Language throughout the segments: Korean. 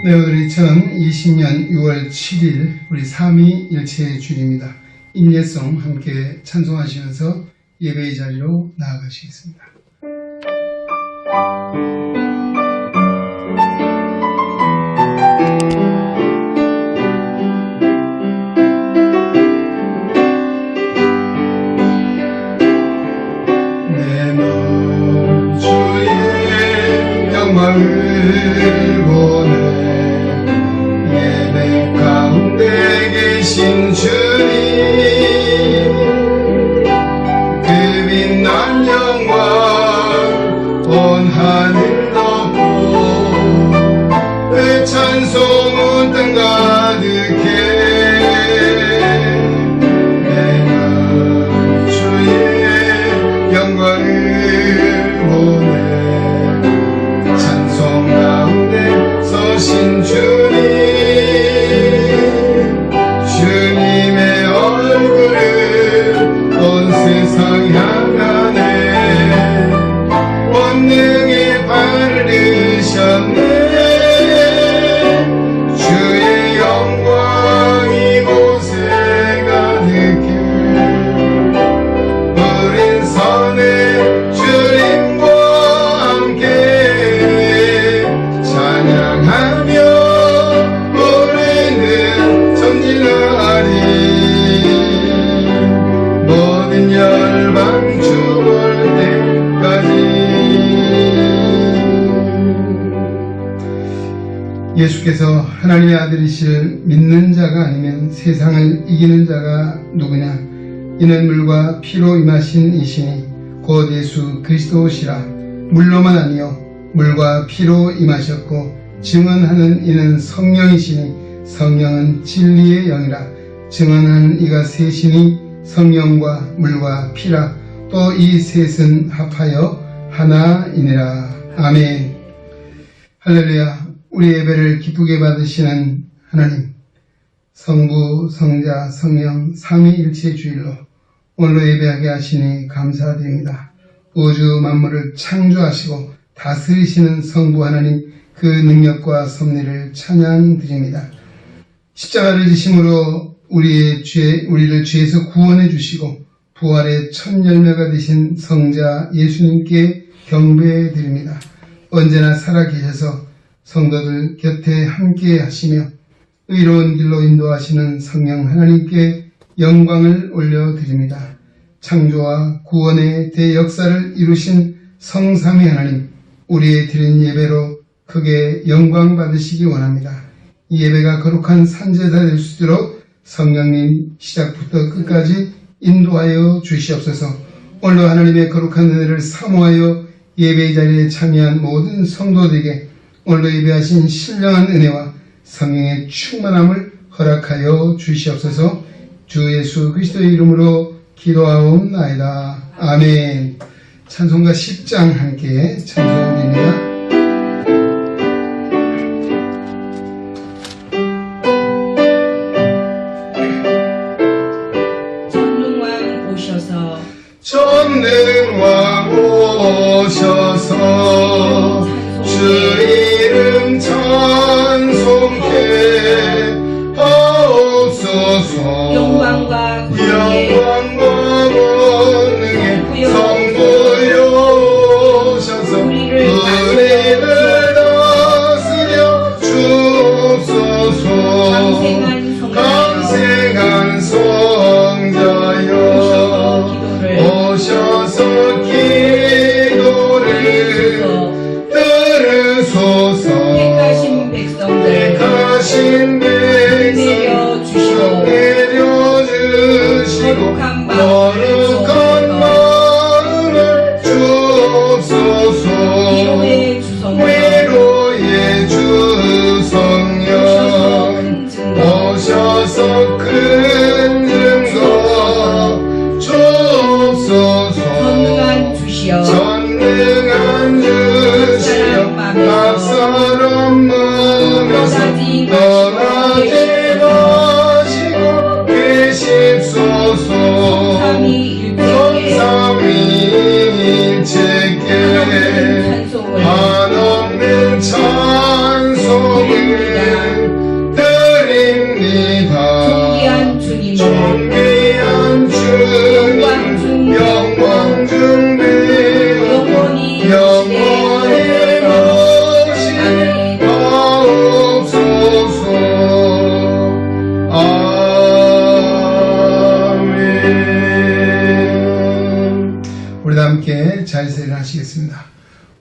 네, 오늘 2020년 6월 7일 우리 삼위일체의 주일입니다. 임예성 함께 찬송하시면서 예배의 자리로 나아가시겠습니다. 내 마음 주의 영광을 보네. 예배 가운데 계신 주님, 그 빛난 영광 온 하늘 덮고 그 찬송은 땅 가득해. 내가 주의 영광을 보네. 찬송 가운데 서신 주님, 주님의 얼굴을 온 세상 향하네. 권능의 발을 드셨네. 주의 영광 이곳에 가득해. 우린 선의 주님과 함께 찬양하며 우리는 전진하리. 모든 열방 죽을 때까지. 예수께서 하나님의 아들이시를 믿는 자가 아니면 세상을 이기는 자가 누구냐? 이는 물과 피로 임하신 이시니 곧 예수 그리스도시라. 물로만 아니요 물과 피로 임하셨고 증언하는 이는 성령이시니 성령은 진리의 영이라. 증언하는 이가 셋이니 성령과 물과 피라. 또 이 셋은 합하여 하나이니라. 아멘. 할렐루야. 우리 예배를 기쁘게 받으시는 하나님, 성부, 성자, 성령, 삼위일체 주일로 오늘로 예배하게 하시니 감사드립니다. 우주 만물을 창조하시고 다스리시는 성부 하나님, 그 능력과 섭리를 찬양드립니다. 십자가를 지심으로 우리를 죄에서 구원해 주시고 부활의 첫 열매가 되신 성자 예수님께 경배드립니다. 언제나 살아계셔서 성도들 곁에 함께 하시며 의로운 길로 인도하시는 성령 하나님께 영광을 올려드립니다. 창조와 구원의 대역사를 이루신 성삼위 하나님, 우리의 드린 예배로 크게 영광 받으시기 원합니다. 이 예배가 거룩한 산제사 될 수 있도록 성령님 시작부터 끝까지 인도하여 주시옵소서. 오늘도 하나님의 거룩한 은혜를 사모하여 예배의 자리에 참여한 모든 성도들에게 오늘도 예배하신 신령한 은혜와 성령의 충만함을 허락하여 주시옵소서. 주 예수 그리스도의 이름으로 기도하옵나이다. 아멘. 찬송가 10장 함께 찬송드립니다. 전능왕 오셔서 주 이름 찬송해 하옵소서. 영광과 권능의 성부여 오셔서 우리를 다스려 주옵소서. 강생한 성자여 오셔서 기도를 들으소서. 택하신 백성 내려주시고 거룩한 마음을 주옵소서. 위로의 주성령 오셔서 큰 증거 주옵소서. 전능한 주시여 낙설 없는 떠나지 마시고 계십소서. 삼위일체께 한없는 찬송을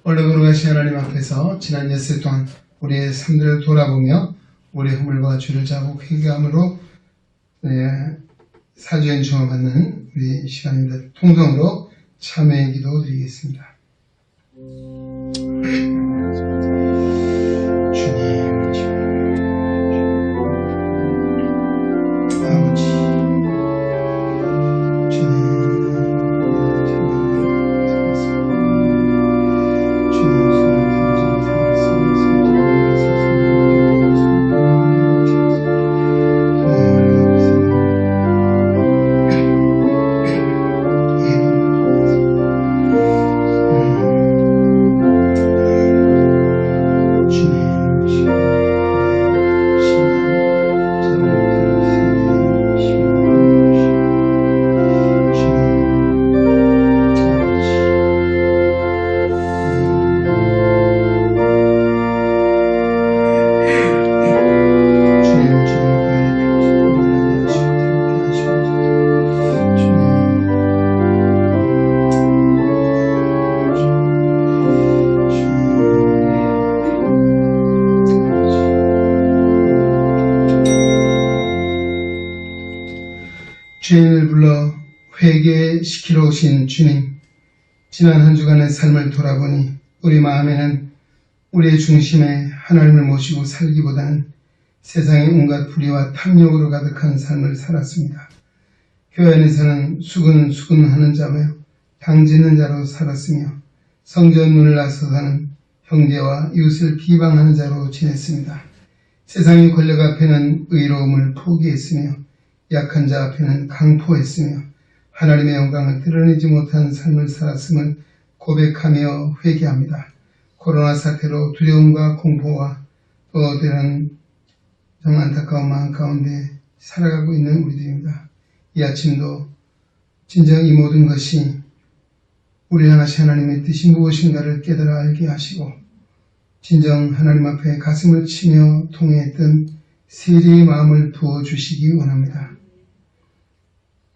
오늘 걸어가신 하나님 앞에서 지난 엿새 동안 우리의 삶들을 돌아보며 우리의 허물과 죄를 자고 회개함으로 사죄의 은총을 받는 우리 시간입니다. 통성으로 참회의 기도 드리겠습니다. 죄인을 불러 회개시키러 오신 주님, 지난 한 주간의 삶을 돌아보니 우리 마음에는 우리의 중심에 하나님을 모시고 살기보다는 세상의 온갖 불의와 탐욕으로 가득한 삶을 살았습니다. 교회 안에서는 수근수근하는 자며 당짓는 자로 살았으며 성전 문을 나서서는 형제와 이웃을 비방하는 자로 지냈습니다. 세상의 권력 앞에는 의로움을 포기했으며 약한 자 앞에는 강포했으며 하나님의 영광을 드러내지 못한 삶을 살았음을 고백하며 회개합니다. 코로나 사태로 두려움과 공포와 또 때로는 정말 안타까운 마음 가운데 살아가고 있는 우리들입니다. 이 아침도 진정 이 모든 것이 우리 향하신 하나님의 뜻이 무엇인가를 깨달아 알게 하시고 진정 하나님 앞에 가슴을 치며 통회했던 세리의 마음을 부어주시기 원합니다.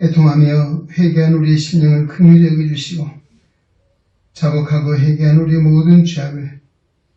애통하며 회개한 우리의 심령을 긍휼히 여겨주시고 자복하고 회개한 우리의 모든 죄악을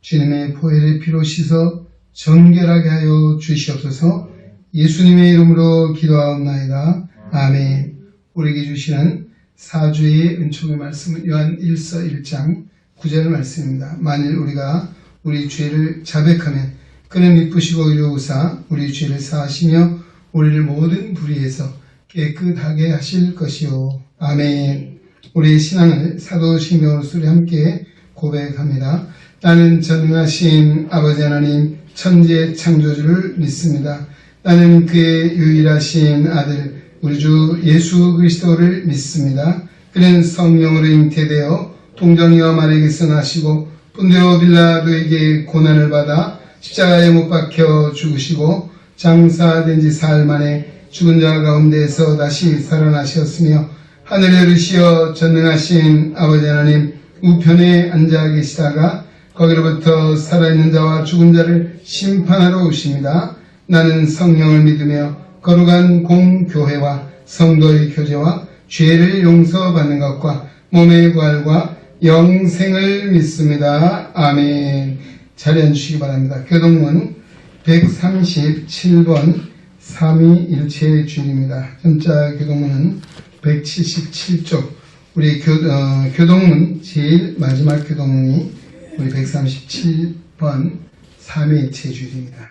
주님의 보혈의 피로 씻어 정결하게 하여 주시옵소서. 예수님의 이름으로 기도하옵나이다. 아멘. 우리에게 주시는 사주의 은총의 말씀은 요한 1서 1장 9절 말씀입니다. 만일 우리가 우리 죄를 자백하면 그는 미쁘시고 의로우사 우리 죄를 사하시며 우리를 모든 불의에서 깨끗하게 하실 것이요. 아멘. 우리의 신앙을 사도신경으로 함께 고백합니다. 나는 전능하신 아버지 하나님 천지의 창조주를 믿습니다. 나는 그의 유일하신 아들 우리 주 예수 그리스도를 믿습니다. 그는 성령으로 잉태되어 동정이와 마리아에게서 나시고 본디오 빌라도에게 고난을 받아 십자가에 못 박혀 죽으시고 장사된 지 사흘 만에 죽은 자 가운데에서 다시 살아나셨으며 하늘에 오르시어 전능하신 아버지 하나님 우편에 앉아 계시다가 거기로부터 살아있는 자와 죽은 자를 심판하러 오십니다. 나는 성령을 믿으며 거룩한 공교회와 성도의 교제와 죄를 용서받는 것과 몸의 부활과 영생을 믿습니다. 아멘. 자리 앉으시기 바랍니다. 교동문 137번 321체의 줄입니다. 전자 교동문은 177쪽. 우리 교동문 제일 마지막 교동문이 우리 137번 321체의 줄입니다.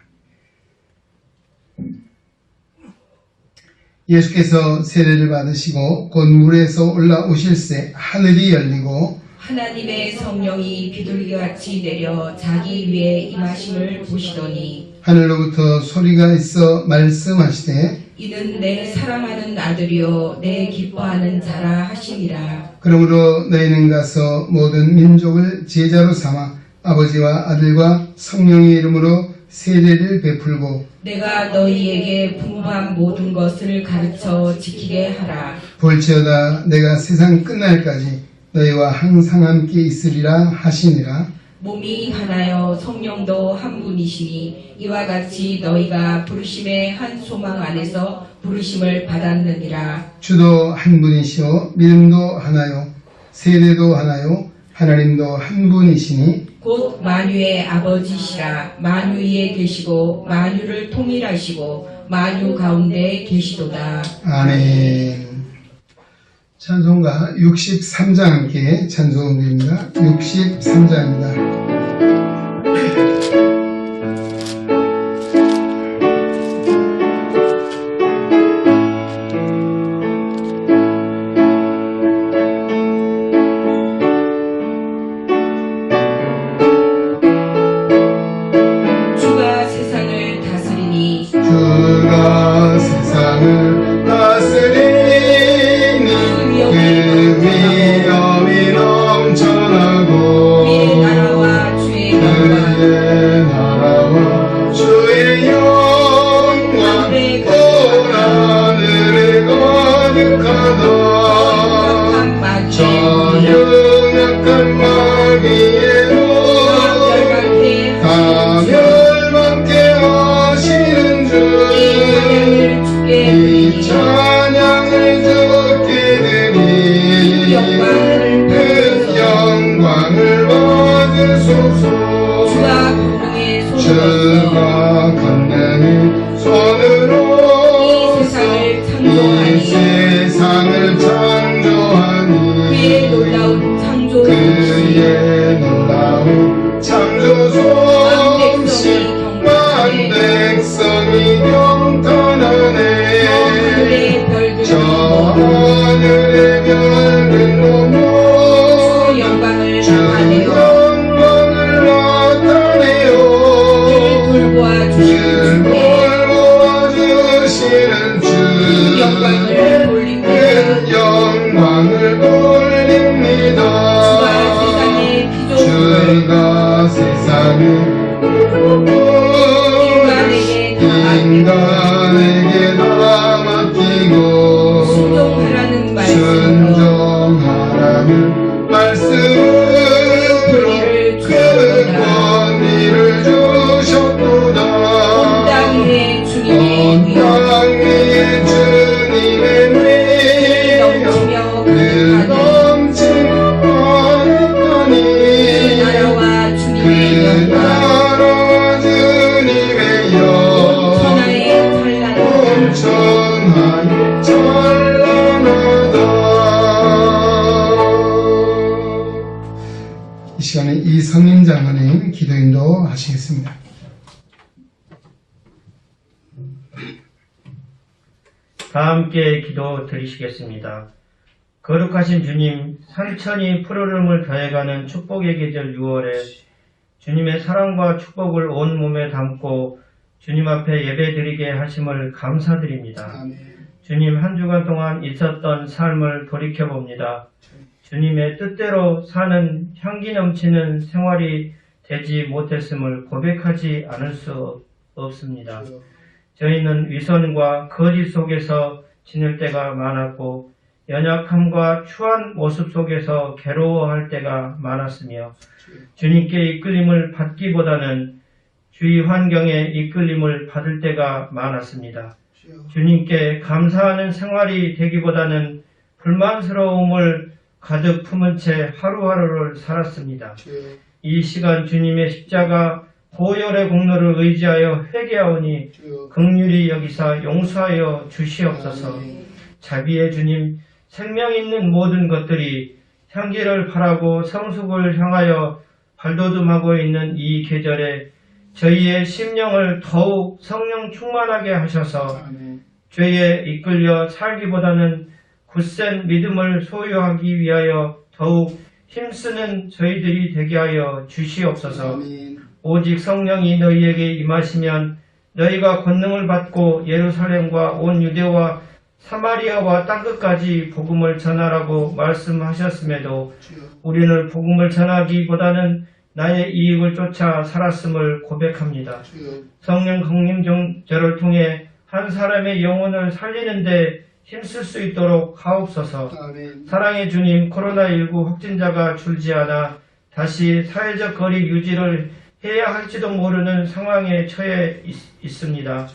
예수께서 세례를 받으시고 곧 물에서 올라오실새 하늘이 열리고 하나님의 성령이 비둘기같이 내려 자기 위에 임하심을 보시더니 하늘로부터 소리가 있어 말씀하시되 이는 내 사랑하는 아들이요 내 기뻐하는 자라 하시니라. 그러므로 너희는 가서 모든 민족을 제자로 삼아 아버지와 아들과 성령의 이름으로 세례를 베풀고 내가 너희에게 분부한 모든 것을 가르쳐 지키게 하라. 볼지어다 내가 세상 끝날까지 너희와 항상 함께 있으리라 하시니라. 몸이 하나여 성령도 한 분이시니 이와 같이 너희가 부르심의 한 소망 안에서 부르심을 받았느니라. 주도 한 분이시오 믿음도 하나요 세례도 하나요 하나님도 한 분이시니 곧 만유의 아버지시라. 만유 위에 계시고 만유를 통일하시고 만유 가운데 계시도다. 아멘. 찬송가 63장 함께 찬송드립니다. 63장입니다. 주가 세상을 다스리니 주가 세상을 다스리니 그 위엄이 넘쳐나고 그의 나라와 주의 영광 그의 나라와 주의 영광 온 하늘에 가득하다. 한 마귀의 저 연약한 마귀에도 다 멸망케 하시는 주 이 찬양을 듣게 되니 그 영광을 받으소서. 주가 권능의 손으로 이 세상을 창조하니 그의 놀라운 창조 그의 놀라운 창조 솜씨 만 백성이 경탄하네. 저 하늘의 별들 넘어 주 영광을 주 나타내어 영광을 나타내요. 돌보아 늘 주시는 모아주시는 주 영광을 돌립니다. 그 영광을 돌립니다. 주가 세상에 인간에게 다 맡기고 순종하라는 순종하라는 말씀으로 그 권위를 주셨도다. 온 땅 위에 주님의 온 땅 위에 주님의 위엄 넘치며 그 넘친 가득하니 나라와 주님의 그 영광 나라와 주님의 영 천하의 찬란한 온천하에 찬란하다. 이 시간에 이성인 장로님 기도인도 하시겠습니다. 다 함께 기도 드리시겠습니다. 거룩하신 주님, 산천이 푸르름을 더해가는 축복의 계절 6월에 주님의 사랑과 축복을 온 몸에 담고 주님 앞에 예배드리게 하심을 감사드립니다. 주님, 한 주간 동안 있었던 삶을 돌이켜봅니다. 주님의 뜻대로 사는 향기 넘치는 생활이 되지 못했음을 고백하지 않을 수 없습니다. 저희는 위선과 거짓 속에서 지낼 때가 많았고 연약함과 추한 모습 속에서 괴로워할 때가 많았으며 주님께 이끌림을 받기보다는 주위 환경에 이끌림을 받을 때가 많았습니다. 주님께 감사하는 생활이 되기보다는 불만스러움을 가득 품은 채 하루하루를 살았습니다. 이 시간 주님의 십자가 보혈의 공로를 의지하여 회개하오니 긍휼히 여기사 용서하여 주시옵소서. 자비의 주님, 생명 있는 모든 것들이 향기를 바라고 성숙을 향하여 발돋움하고 있는 이 계절에 저희의 심령을 더욱 성령 충만하게 하셔서 죄에 이끌려 살기보다는 굳센 믿음을 소유하기 위하여 더욱 힘쓰는 저희들이 되게 하여 주시옵소서. 오직 성령이 너희에게 임하시면 너희가 권능을 받고 예루살렘과 온 유대와 사마리아와 땅끝까지 복음을 전하라고 말씀하셨음에도 우리는 복음을 전하기보다는 나의 이익을 쫓아 살았음을 고백합니다. 성령 강림 저를 통해 한 사람의 영혼을 살리는데 힘쓸 수 있도록 하옵소서. 사랑의 주님, 코로나19 확진자가 줄지 않아 다시 사회적 거리 유지를 해야 할지도 모르는 상황에 처해 있습니다.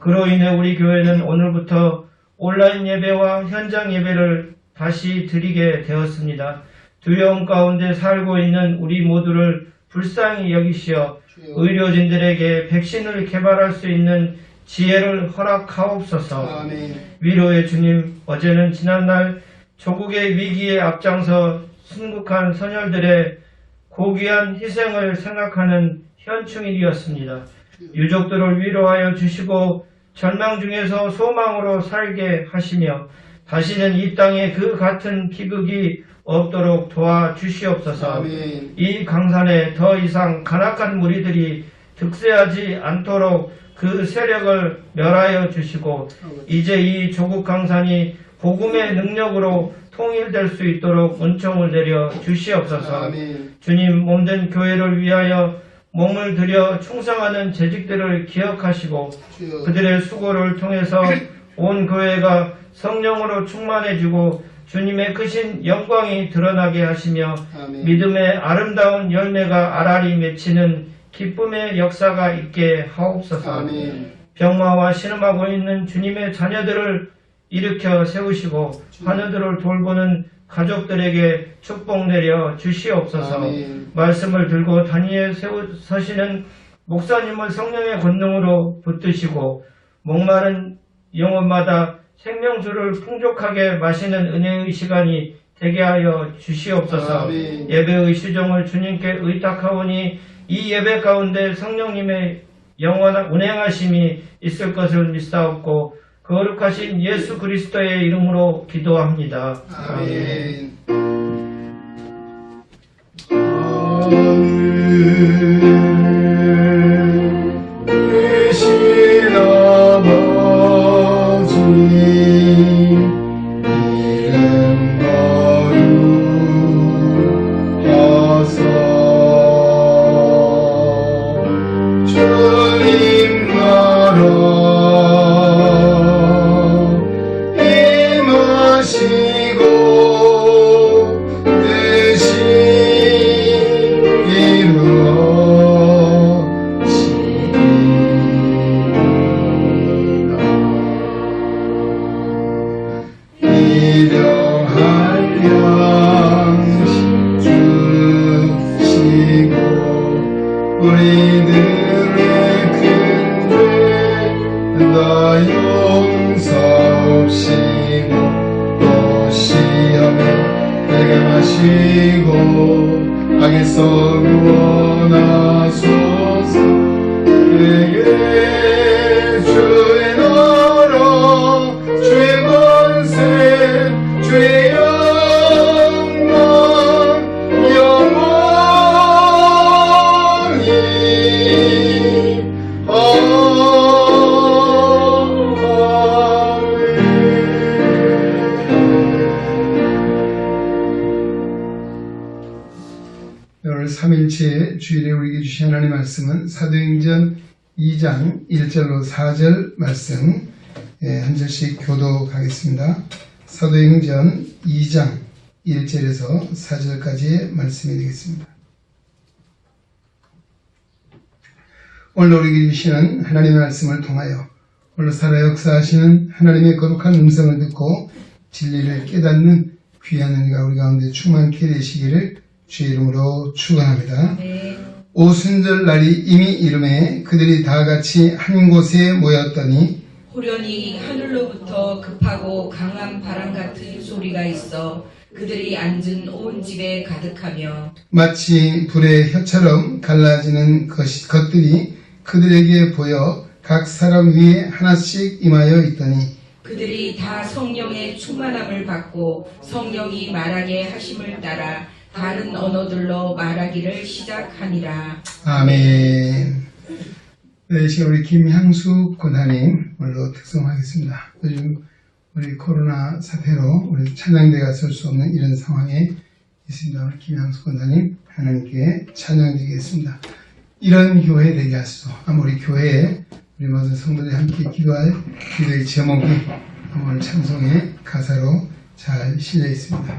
그로 인해 우리 교회는 오늘부터 온라인 예배와 현장 예배를 다시 드리게 되었습니다. 두려움 가운데 살고 있는 우리 모두를 불쌍히 여기시어 의료진들에게 백신을 개발할 수 있는 지혜를 허락하옵소서. 아멘. 위로의 주님, 어제는 지난날 조국의 위기에 앞장서 순국한 선열들의 고귀한 희생을 생각하는 현충일이었습니다. 유족들을 위로하여 주시고 절망 중에서 소망으로 살게 하시며 다시는 이 땅에 그 같은 비극이 없도록 도와주시옵소서. 아멘. 이 강산에 더 이상 간악한 무리들이 득세하지 않도록 그 세력을 멸하여 주시고 이제 이 조국 강산이 복음의 능력으로 통일될 수 있도록 은총을 내려 주시옵소서. 아멘. 주님 몸된 교회를 위하여 몸을 들여 충성하는 재직들을 기억하시고 주여. 그들의 수고를 통해서 온 교회가 성령으로 충만해지고 주님의 크신 영광이 드러나게 하시며 아멘. 믿음의 아름다운 열매가 알알이 맺히는 기쁨의 역사가 있게 하옵소서. 아멘. 병마와 신음하고 있는 주님의 자녀들을 일으켜 세우시고 하늘들을 돌보는 가족들에게 축복 내려 주시옵소서. 아멘. 말씀을 들고 단위에 서시는 목사님을 성령의 권능으로 붙드시고 목마른 영혼마다 생명수를 풍족하게 마시는 은혜의 시간이 되게 하여 주시옵소서. 아멘. 예배의 시종을 주님께 의탁하오니 이 예배 가운데 성령님의 영원한 운행하심이 있을 것을 믿사옵고 거룩하신 예수 그리스도의 이름으로 기도합니다. 아멘. 되신 아버지 이름 거룩하사 주님 나라 임하시고 뜻이 이루어지리라. 일용할 양식 주시고 우리들의 큰 죄 다 용서하시고 또 시험에 들게 마시고 악에서 구원하소서. 그에게 주의 나라 주의 권세 주의 영광 영원히 오늘 3일째 주일에 우리에게 주신 하나님의 말씀은 사도행전 2장 1절로 4절 말씀 한 절씩 교독하겠습니다. 사도행전 2장 1절에서 4절까지의 말씀이 되겠습니다. 오늘 우리에게 주시는 하나님의 말씀을 통하여 홀로 살아 역사하시는 하나님의 거룩한 음성을 듣고 진리를 깨닫는 귀한 은혜가 우리 가운데 충만케 되시기를 주의 이름으로 축원합니다. 네. 오순절 날이 이미 이름에 그들이 다 같이 한 곳에 모였더니 호련히 하늘로부터 급하고 강한 바람 같은 소리가 있어 그들이 앉은 온 집에 가득하며 마치 불의 혀처럼 갈라지는 것들이 그들에게 보여 각 사람 위에 하나씩 임하여 있더니 그들이 다 성령의 충만함을 받고 성령이 말하게 하심을 따라 다른 언어들로 말하기를 시작하니라. 아멘. 네, 지금 우리 김향숙 권사님 오늘로 특성하겠습니다. 요즘 우리 코로나 사태로 우리 찬양대가 설 수 없는 이런 상황에 있습니다. 우리 김향숙 권사님 하나님께 찬양드리겠습니다. 이런 교회 되게 하시소. 아마 우리 교회에 우리 모든 성도들이 함께 기도할 기도의 제목이 아마 오늘 찬송의 가사로 잘 실려 있습니다.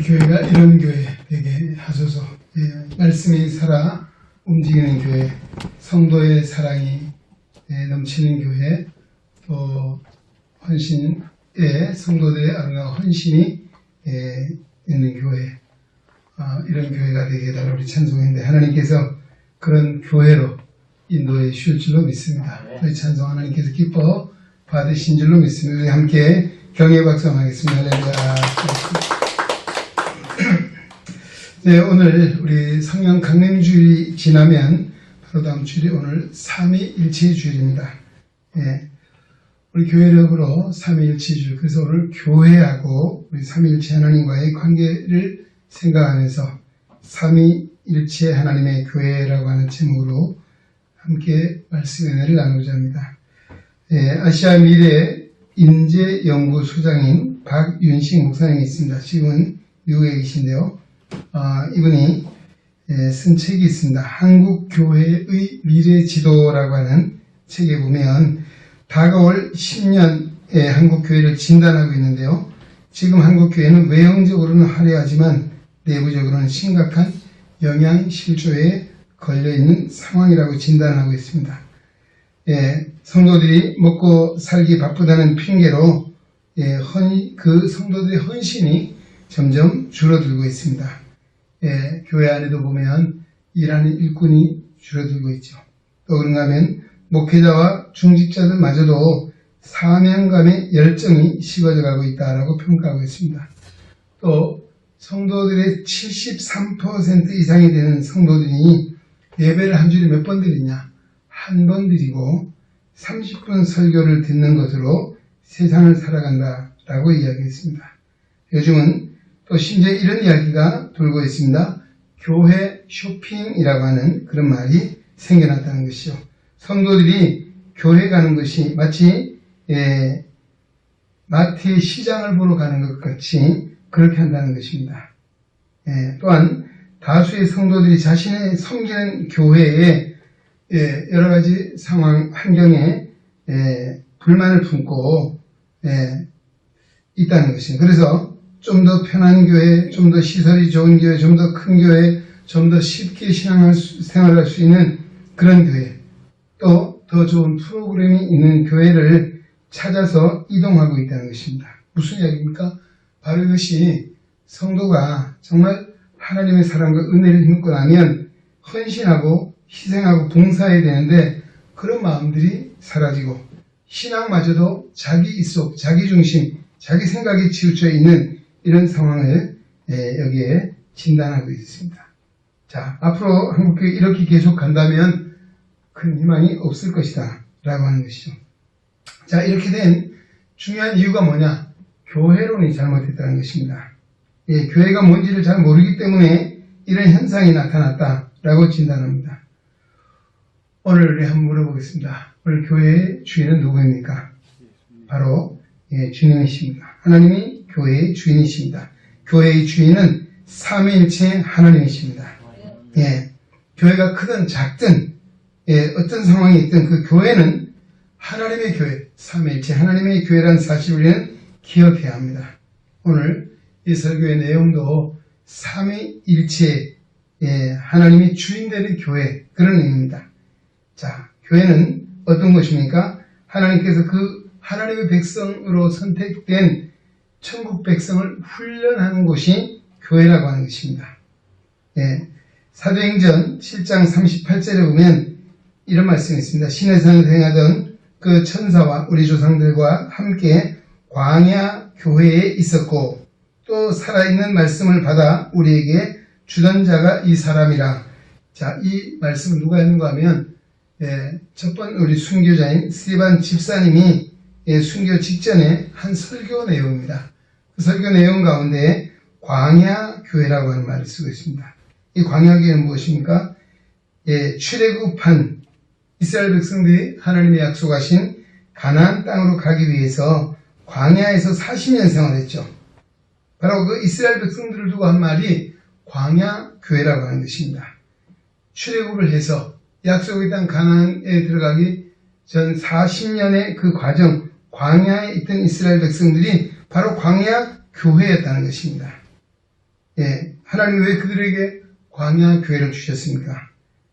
교회가 이런 교회 되게 하소서. 말씀이 살아 움직이는 교회, 성도의 사랑이 넘치는 교회, 또 헌신에 성도들의 아름다운 헌신이 있는 교회, 이런 교회가 되게 해달라고 우리 찬송했는데 하나님께서 그런 교회로 인도해 주실 줄로 믿습니다. 저희 찬송 하나님께서 기뻐 받으신 줄로 믿습니다. 우리 함께 경외 박수하겠습니다. 할렐루야. 네, 오늘 우리 성령 강림주일이 지나면 바로 다음 주일이 오늘 삼위일체 주일입니다. 네, 우리 교회력으로 삼위일체 주일, 그래서 오늘 교회하고 우리 삼위일체 하나님과의 관계를 생각하면서 삼위일체 하나님의 교회라고 하는 제목으로 함께 말씀 은혜를 나누고자 합니다. 아시아 미래 인재연구소장인 박윤식 목사님이 있습니다. 지금은 미국에 계신데요. 이분이 쓴 책이 있습니다. 한국교회의 미래지도라고 하는 책에 보면 다가올 10년의 한국교회를 진단하고 있는데요. 지금 한국교회는 외형적으로는 화려하지만 내부적으로는 심각한 영양실조에 걸려있는 상황이라고 진단하고 있습니다. 성도들이 먹고 살기 바쁘다는 핑계로 그 성도들의 헌신이 점점 줄어들고 있습니다. 교회 안에도 보면 일하는 일꾼이 줄어들고 있죠. 또 그런가 하면 목회자와 중직자들마저도 사명감의 열정이 식어져 가고 있다라고 평가하고 있습니다. 또 성도들의 73% 이상이 되는 성도들이 예배를 한 주일에 몇 번 드리냐? 한 번 드리고 30분 설교를 듣는 것으로 세상을 살아간다라고 이야기했습니다. 요즘은 또 심지어 이런 이야기가 돌고 있습니다. 교회 쇼핑이라고 하는 그런 말이 생겨났다는 것이요. 성도들이 교회 가는 것이 마치 마트의 시장을 보러 가는 것 같이 그렇게 한다는 것입니다. 또한 다수의 성도들이 자신의 섬기는 교회에 여러 가지 상황, 환경에 불만을 품고 있다는 것입니다. 그래서 좀 더 편한 교회, 좀 더 시설이 좋은 교회, 좀 더 큰 교회, 좀 더 쉽게 생활할 수 있는 그런 교회, 또 더 좋은 프로그램이 있는 교회를 찾아서 이동하고 있다는 것입니다. 무슨 이야기입니까? 바로 이것이 성도가 정말 하나님의 사랑과 은혜를 힘입고 나면 헌신하고 희생하고 봉사해야 되는데 그런 마음들이 사라지고 신앙마저도 자기 입속, 자기 중심, 자기 생각에 치우쳐 있는 이런 상황을 여기에 진단하고 있습니다. 자, 앞으로 한국교회 이렇게 계속 간다면 큰 희망이 없을 것이다 라고 하는 것이죠. 자, 이렇게 된 중요한 이유가 뭐냐? 교회론이 잘못됐다는 것입니다. 교회가 뭔지를 잘 모르기 때문에 이런 현상이 나타났다라고 진단합니다. 오늘 우리 한번 물어보겠습니다. 오늘 교회의 주인은 누구입니까? 바로 주님이십니다. 하나님이 교회의 주인이십니다. 교회의 주인은 삼위일체 하나님이십니다. 교회가 크든 작든 어떤 상황이 있든 그 교회는 하나님의 교회, 삼위일체 하나님의 교회라는 사실을 우리는 기억해야 합니다. 오늘 이 설교의 내용도 삼위일체 하나님이 주인 되는 교회, 그런 의미입니다. 자, 교회는 어떤 것입니까? 하나님께서 그 하나님의 백성으로 선택된 천국 백성을 훈련하는 곳이 교회라고 하는 것입니다. 사도행전 7장 38절에 보면 이런 말씀이 있습니다. 신의 산에서 행하던 그 천사와 우리 조상들과 함께 광야 교회에 있었고 또 살아있는 말씀을 받아 우리에게 주던 자가 이 사람이라. 자, 이 말씀은 누가 했는가 하면 첫 번 우리 순교자인 스테반 집사님이 순교 직전에 한 설교 내용입니다. 그 설교 내용 가운데 광야 교회라고 하는 말을 쓰고 있습니다. 이 광야 교회는 무엇입니까? 출애굽한 이스라엘 백성들이 하나님의 약속하신 가나안 땅으로 가기 위해서 광야에서 40년 생활했죠. 바로 그 이스라엘 백성들을 두고 한 말이 광야 교회라고 하는 것입니다. 출애굽을 해서 약속의 땅 가나안에 들어가기 전 40년의 그 과정, 광야에 있던 이스라엘 백성들이 바로 광야 교회였다는 것입니다. 하나님이 왜 그들에게 광야 교회를 주셨습니까?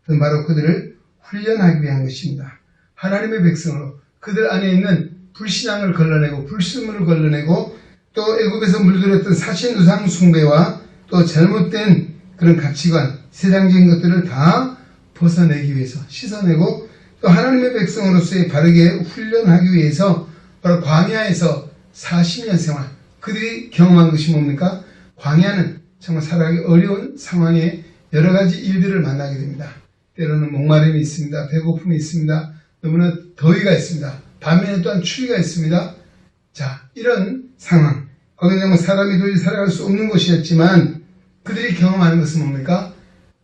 그건 바로 그들을 훈련하기 위한 것입니다. 하나님의 백성으로 그들 안에 있는 불신앙을 걸러내고 불순물을 걸러내고 또 애굽에서 물들였던 사신 우상 숭배와 또 잘못된 그런 가치관, 세상적인 것들을 다 벗어내기 위해서 씻어내고 또 하나님의 백성으로서의 바르게 훈련하기 위해서 바로 광야에서 40년 생활, 그들이 경험한 것이 뭡니까? 광야는 정말 살아가기 어려운 상황에 여러 가지 일들을 만나게 됩니다. 때로는 목마름이 있습니다. 배고픔이 있습니다. 너무나 더위가 있습니다. 반면에 또한 추위가 있습니다. 자, 이런 상황, 거기는 정말 사람이 도저히 살아갈 수 없는 곳이었지만 그들이 경험하는 것은 뭡니까?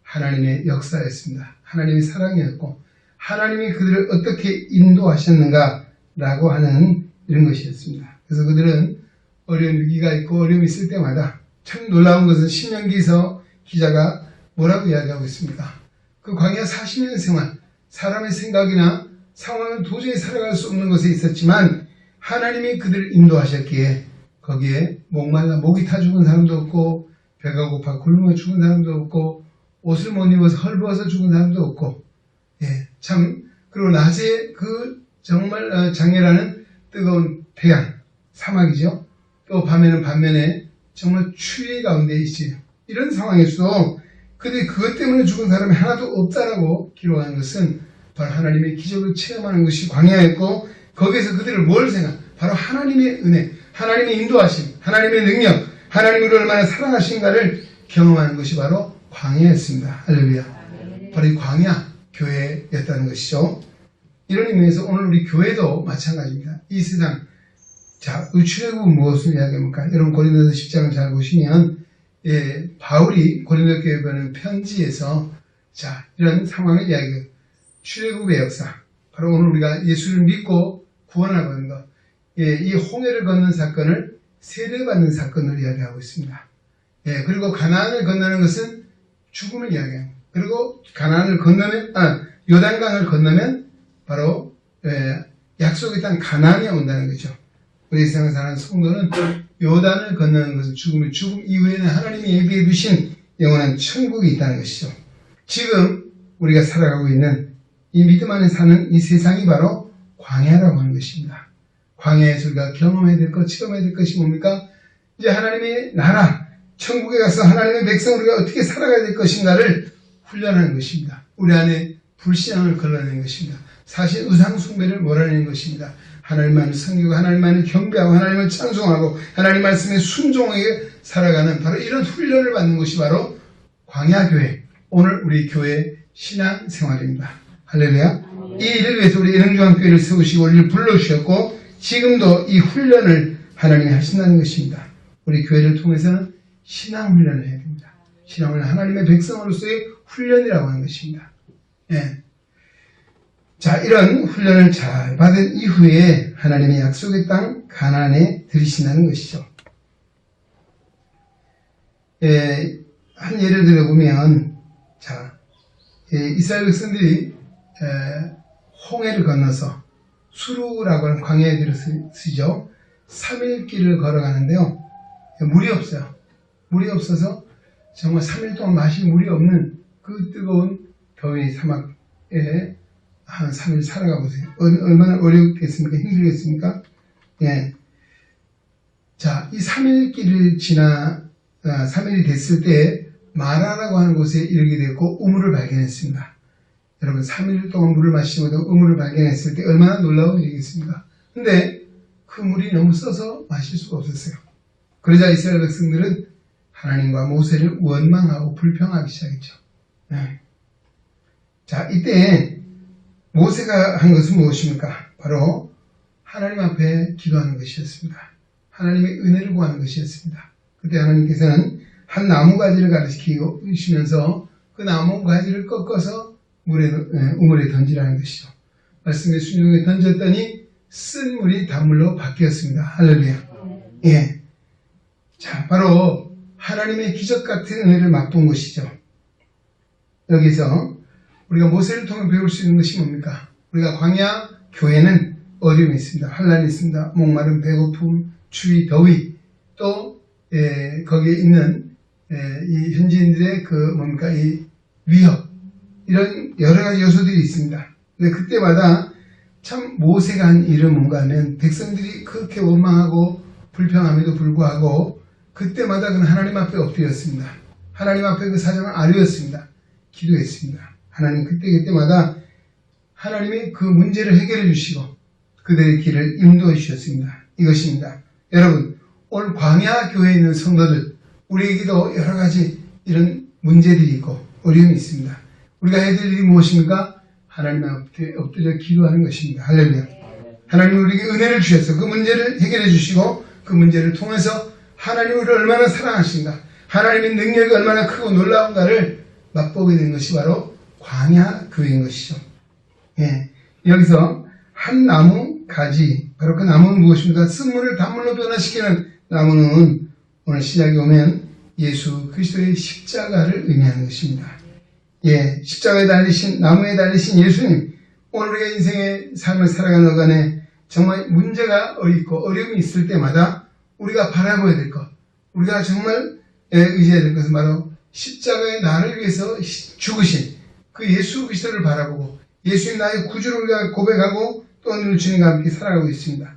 하나님의 역사였습니다. 하나님의 사랑이었고 하나님이 그들을 어떻게 인도하셨는가라고 하는 이런 것이었습니다. 그래서 그들은 어려운 위기가 있고 어려움이 있을 때마다 참 놀라운 것은 신명기서 기자가 뭐라고 이야기하고 있습니까? 그 광야 40년 생활, 사람의 생각이나 상황은 도저히 살아갈 수 없는 것에 있었지만 하나님이 그들을 인도하셨기에 거기에 목말라 목이 타 죽은 사람도 없고 배가 고파 굶어 죽은 사람도 없고 옷을 못 입어서 헐벗어 죽은 사람도 없고 참 그리고 낮에 그 정말 장애라는 뜨거운 태양, 사막이죠. 또 밤에는 반면에 정말 추위 가운데 있지. 이런 상황에서도 그들이 그것 때문에 죽은 사람이 하나도 없다라고 기록한 것은 바로 하나님의 기적을 체험하는 것이 광야였고 거기에서 그들을 뭘 생각? 바로 하나님의 은혜, 하나님의 인도하심, 하나님의 능력, 하나님을 얼마나 사랑하신가를 경험하는 것이 바로 광야였습니다. 할렐루야. 바로 이 광야 교회였다는 것이죠. 이런 의미에서 오늘 우리 교회도 마찬가지입니다. 이 세상, 자, 출애굽은 무엇을 이야기합니까? 여러분 고린도서 10장을 잘 보시면 바울이 고린도 교회에 보내는 편지에서 자, 이런 상황을 이야기해요. 출애굽의 역사, 바로 오늘 우리가 예수를 믿고 구원하고 있는 것, 이 홍해를 건넌 사건을 세례받는 사건을 이야기하고 있습니다. 그리고 가나안을 건너는 것은 죽음을 이야기합니다. 그리고 가나안을 건너면, 요단강을 건너면 바로 약속의 땅 가나안에 온다는 거죠. 우리 세상에 사는 성도는 요단을 건너는 것은 죽음이, 죽음 이후에는 하나님이 예비해 두신 영원한 천국이 있다는 것이죠. 지금 우리가 살아가고 있는 이 믿음 안에 사는 이 세상이 바로 광야라고 하는 것입니다. 광야에서 우리가 경험해야 될 것, 체험해야 될 것이 뭡니까? 이제 하나님의 나라, 천국에 가서 하나님의 백성 우리가 어떻게 살아가야 될 것인가를 훈련하는 것입니다. 우리 안에 불신앙을 걸러내는 것입니다. 사실 우상 숭배를 몰아내는 것입니다. 하나님만을 섬기고 하나님만을 경배하고 하나님을 찬송하고 하나님 말씀에 순종하게 살아가는 바로 이런 훈련을 받는 것이 바로 광야교회, 오늘 우리 교회 신앙생활입니다. 할렐루야. 이 일을 위해서 우리 예능중앙교회를 세우시고 우리를 불러주셨고 지금도 이 훈련을 하나님이 하신다는 것입니다. 우리 교회를 통해서는 신앙훈련을 해야 됩니다. 신앙훈련, 하나님의 백성으로서의 훈련이라고 하는 것입니다. 자, 이런 훈련을 잘 받은 이후에 하나님의 약속의 땅 가나안에 들이신다는 것이죠. 한 예를 들어보면, 자, 이스라엘 백성들이 홍해를 건너서 수루라고 하는 광야에 들어서죠. 3일 길을 걸어가는데요. 물이 없어요. 물이 없어서 정말 3일 동안 마실 물이 없는 그 뜨거운 더위 사막에 한 3일 살아가 보세요. 얼마나 어렵겠습니까? 힘들겠습니까? 예. 자, 이 3일 길을 지나 3일이 됐을 때 마라라고 하는 곳에 이르게 됐고 우물을 발견했습니다. 여러분 3일 동안 물을 마시지 못하고 우물을 발견했을 때 얼마나 놀라운 일이겠습니까? 근데 그 물이 너무 써서 마실 수가 없었어요. 그러자 이스라엘 백성들은 하나님과 모세를 원망하고 불평하기 시작했죠. 네. 자, 이때 모세가 한 것은 무엇입니까? 바로 하나님 앞에 기도하는 것이었습니다. 하나님의 은혜를 구하는 것이었습니다. 그때 하나님께서는 한 나무 가지를 가르치시면서 그 나무 가지를 꺾어서 우물에 던지라는 것이죠. 말씀에 순종에 던졌더니 쓴 물이 단물로 바뀌었습니다. 할렐루야. 예. 자, 바로 하나님의 기적 같은 은혜를 맛본 것이죠. 여기서 우리가 모세를 통해 배울 수 있는 것이 뭡니까? 우리가 광야 교회는 어려움이 있습니다. 환란이 있습니다. 목마름, 배고픔, 추위, 더위, 또 거기에 있는 이 현지인들의 이 위협, 이런 여러 가지 요소들이 있습니다. 근데 그때마다 참 모세가 한 일은 뭔가 하면 백성들이 그렇게 원망하고 불평함에도 불구하고 그때마다 그는 하나님 앞에 엎드렸습니다. 하나님 앞에 그 사정을 아뢰었습니다. 기도했습니다. 하나님 그때마다 하나님이 그 문제를 해결해 주시고 그들의 길을 인도해 주셨습니다. 이것입니다. 여러분, 오늘 광야 교회에 있는 성도들, 우리에게도 여러 가지 이런 문제들이 있고 어려움이 있습니다. 우리가 해야 될 일이 무엇입니까? 하나님 앞에 엎드려 기도하는 것입니다. 할렐루야. 하나님이 우리에게 은혜를 주셔서 그 문제를 해결해 주시고 그 문제를 통해서 하나님을 얼마나 사랑하신가, 하나님의 능력이 얼마나 크고 놀라운가를 맛보게 된 것이 바로 광야 교회인 것이죠. 예. 여기서 한 나무 가지, 바로 그 나무는 무엇입니까? 쓴물을 단물로 변화시키는 나무는 오늘 시작에 오면 예수 그리스도의 십자가를 의미하는 것입니다. 예, 십자가에 달리신, 나무에 달리신 예수님, 오늘 우리가 인생의 삶을 살아가는 동안에 정말 문제가 있고 어려움이 있을 때마다 우리가 바라봐야 될 것, 우리가 정말 의지해야 될 것은 바로 십자가에 나를 위해서 죽으신 그 예수 그리스도를 바라보고 예수님 나의 구주를 우리가 고백하고 또 오늘 주님과 함께 살아가고 있습니다.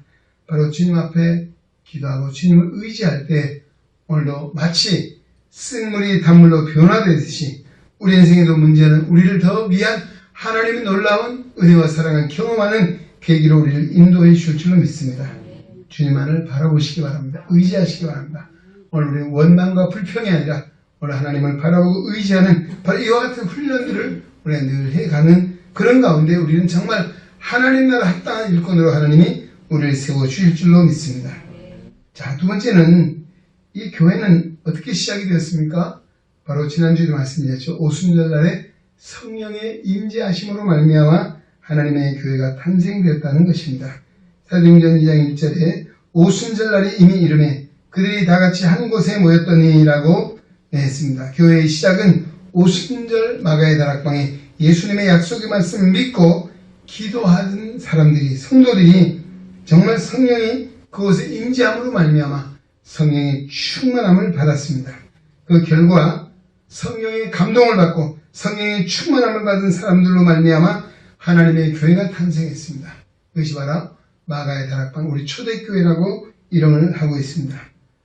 바로 주님 앞에 기도하고 주님을 의지할 때 오늘도 마치 쓴 물이 단물로 변화되듯이 우리 인생에도 문제는 우리를 더 위한 하나님의 놀라운 은혜와 사랑을 경험하는 계기로 우리를 인도해 주실 줄로 믿습니다. 주님만을 바라보시기 바랍니다. 의지하시기 바랍니다. 오늘 우리는 원망과 불평이 아니라 오늘 하나님을 바라보고 의지하는 바로 이와 같은 훈련들을 우리가 늘 해가는 그런 가운데 우리는 정말 하나님 나라 합당한 일꾼으로 하나님이 우리를 세워주실 줄로 믿습니다. 자, 두 번째는 이 교회는 어떻게 시작이 되었습니까? 바로 지난주에도 말씀드렸죠. 오순절날에 성령의 임재하심으로 말미암아 하나님의 교회가 탄생되었다는 것입니다. 사도행전 2장 1절에 오순절날이 이미 이름에 그들이 다 같이 한 곳에 모였더니라고 했습니다. 교회의 시작은 오순절 마가의 다락방에 예수님의 약속의 말씀을 믿고 기도하는 사람들이, 성도들이 정말 성령이 그곳에 임재함으로 말미암아 성령의 충만함을 받았습니다. 그 결과 성령의 감동을 받고 성령의 충만함을 받은 사람들로 말미암아 하나님의 교회가 탄생했습니다. 이것이 바로 마가의 다락방, 우리 초대교회라고 이름을 하고 있습니다.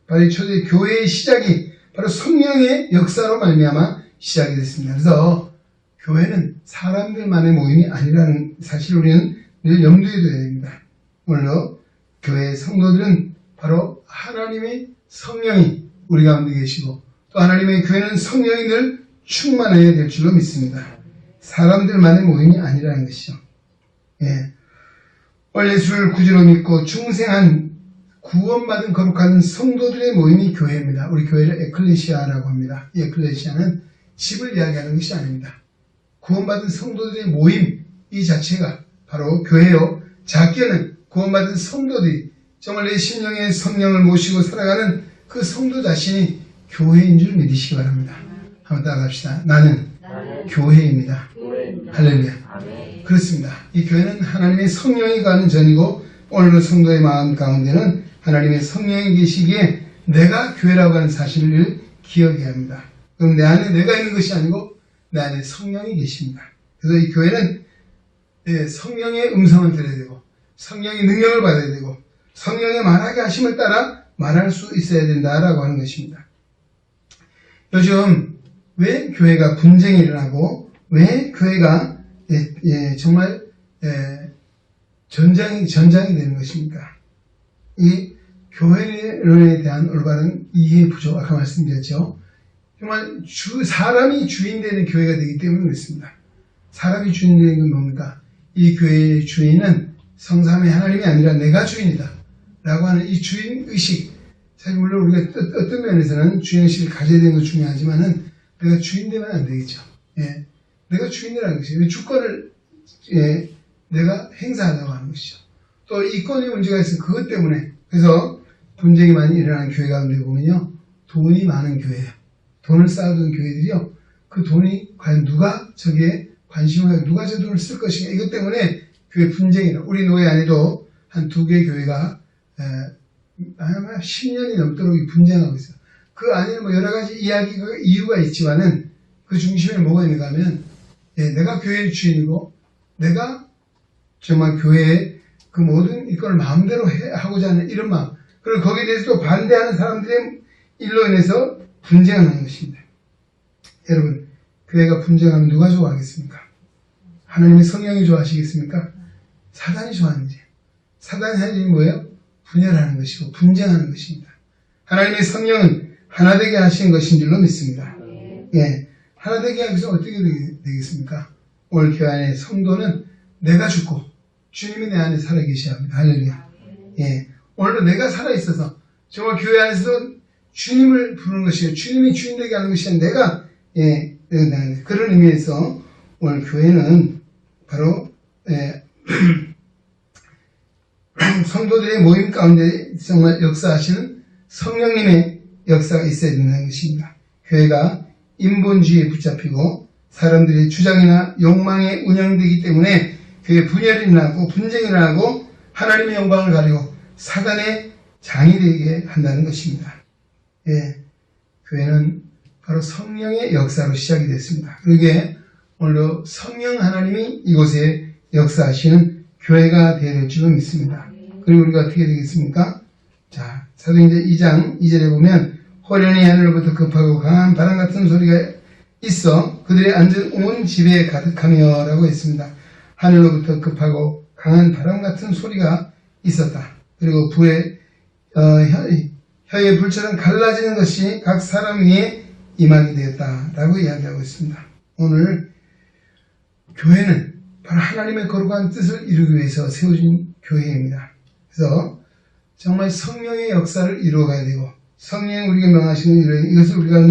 바로 이 초대교회의 시작이 바로 성령의 역사로 말미암아 시작이 됐습니다. 그래서 교회는 사람들만의 모임이 아니라는 사실을 우리는 늘 염두에 둬야 됩니다. 오늘도 교회의 성도들은 바로 하나님의 성령이 우리 가운데 계시고 또 하나님의 교회는 성령이 늘 충만해야 될 줄로 믿습니다. 사람들만의 모임이 아니라는 것이죠. 예. 오늘 예수를 구주로 믿고 중생한 구원받은 거룩한 성도들의 모임이 교회입니다. 우리 교회를 에클레시아라고 합니다. 이 에클레시아는 집을 이야기하는 것이 아닙니다. 구원받은 성도들의 모임 이 자체가 바로 교회요. 작게는 구원받은 성도들이 정말 내 심령의 성령을 모시고 살아가는 그 성도 자신이 교회인 줄 믿으시기 바랍니다. 한번 따라갑시다. 나는 교회입니다. 할렐루야. 그렇습니다. 이 교회는 하나님의 성령이 가는 전이고 오늘 성도의 마음 가운데는 하나님의 성령이 계시기에 내가 교회라고 하는 사실을 기억해야 합니다. 그럼 내 안에 내가 있는 것이 아니고 내 안에 성령이 계십니다. 그래서 이 교회는 성령의 음성을 들어야 되고 성령의 능력을 받아야 되고 성령의 말하게 하심을 따라 말할 수 있어야 된다라고 하는 것입니다. 요즘 왜 교회가 분쟁이 일어나고 왜 교회가 정말 전장이 되는 것입니까? 이 교회론에 대한 올바른 이해 부족, 아까 말씀드렸죠. 정말 사람이 주인 되는 교회가 되기 때문에 그렇습니다. 사람이 주인 되는 건 뭡니까? 이 교회의 주인은 성삼위 하나님이 아니라 내가 주인이다 라고 하는 이 주인의식, 사실 물론 우리가 어떤 면에서는 주인의식을 가져야 되는 건 중요하지만은 내가 주인 되면 안 되겠죠. 내가 주인이라는 것이에요. 주권을 내가 행사하려고 하는 것이죠. 또 이권의 문제가 있으면 그것 때문에, 그래서 분쟁이 많이 일어나는 교회 가운데 보면요, 돈이 많은 교회예요. 돈을 쌓아둔 교회들이요, 그 돈이 과연 누가 저기에 관심을 가지고 누가 저 돈을 쓸 것인가, 이것 때문에 교회 분쟁이 일어나. 우리 노예 안에도 한 2개 교회가 아마 10년이 넘도록 분쟁하고 있어요. 그 안에 뭐 여러 가지 이유가 있지만은 그 중심에 뭐가 있는가 하면 내가 교회의 주인이고 내가 정말 교회의 그 모든 이걸 마음대로 하고자 하는 이런 마음, 그리고 거기에 대해서 또 반대하는 사람들의 일로 인해서 분쟁하는 것입니다. 여러분, 교회가 분쟁하면 누가 좋아하겠습니까? 하나님의 성령이 좋아하시겠습니까? 사단이 좋아하는지. 사단이 하는 일이 뭐예요? 분열하는 것이고 분쟁하는 것입니다. 하나님의 성령은 하나 되게 하신 것인 줄로 믿습니다. 하나 되게 하기 위해서 어떻게 되겠습니까? 오늘 교회 안에 성도는 내가 죽고 주님이 내 안에 살아계셔야 합니다. 할렐루야. 오늘도 내가 살아있어서 정말 교회 안에서 주님을 부르는 것이요, 주님이 주인 되게 하는 것이 아니라 내가 그런 의미에서 오늘 교회는 바로 성도들의 모임 가운데 정말 역사하시는 성령님의 역사가 있어야 된다는 것입니다. 교회가 인본주의에 붙잡히고 사람들의 주장이나 욕망에 운영되기 때문에 교회 분열이 일어나고 분쟁이 일어나고 하나님의 영광을 가리고 사단의 장이 되게 한다는 것입니다. 교회는 바로 성령의 역사로 시작이 됐습니다. 그러기에 오늘도 성령 하나님이 이곳에 역사하시는 교회가 되어야 될 줄로 믿습니다. 그리고 우리가 어떻게 되겠습니까? 자, 사도행전 2장 2절에 보면 호련히 하늘로부터 급하고 강한 바람 같은 소리가 있어 그들의 앉은 온 집에 가득하며 라고 했습니다. 하늘로부터 급하고 강한 바람 같은 소리가 있었다. 그리고 혀의 불처럼 갈라지는 것이 각 사람 위에 임하게 되었다 라고 이야기하고 있습니다. 오늘 교회는 바로 하나님의 거룩한 뜻을 이루기 위해서 세워진 교회입니다. 그래서 정말 성령의 역사를 이루어가야 되고 성령이 우리에게 명하시는 이것을 우리가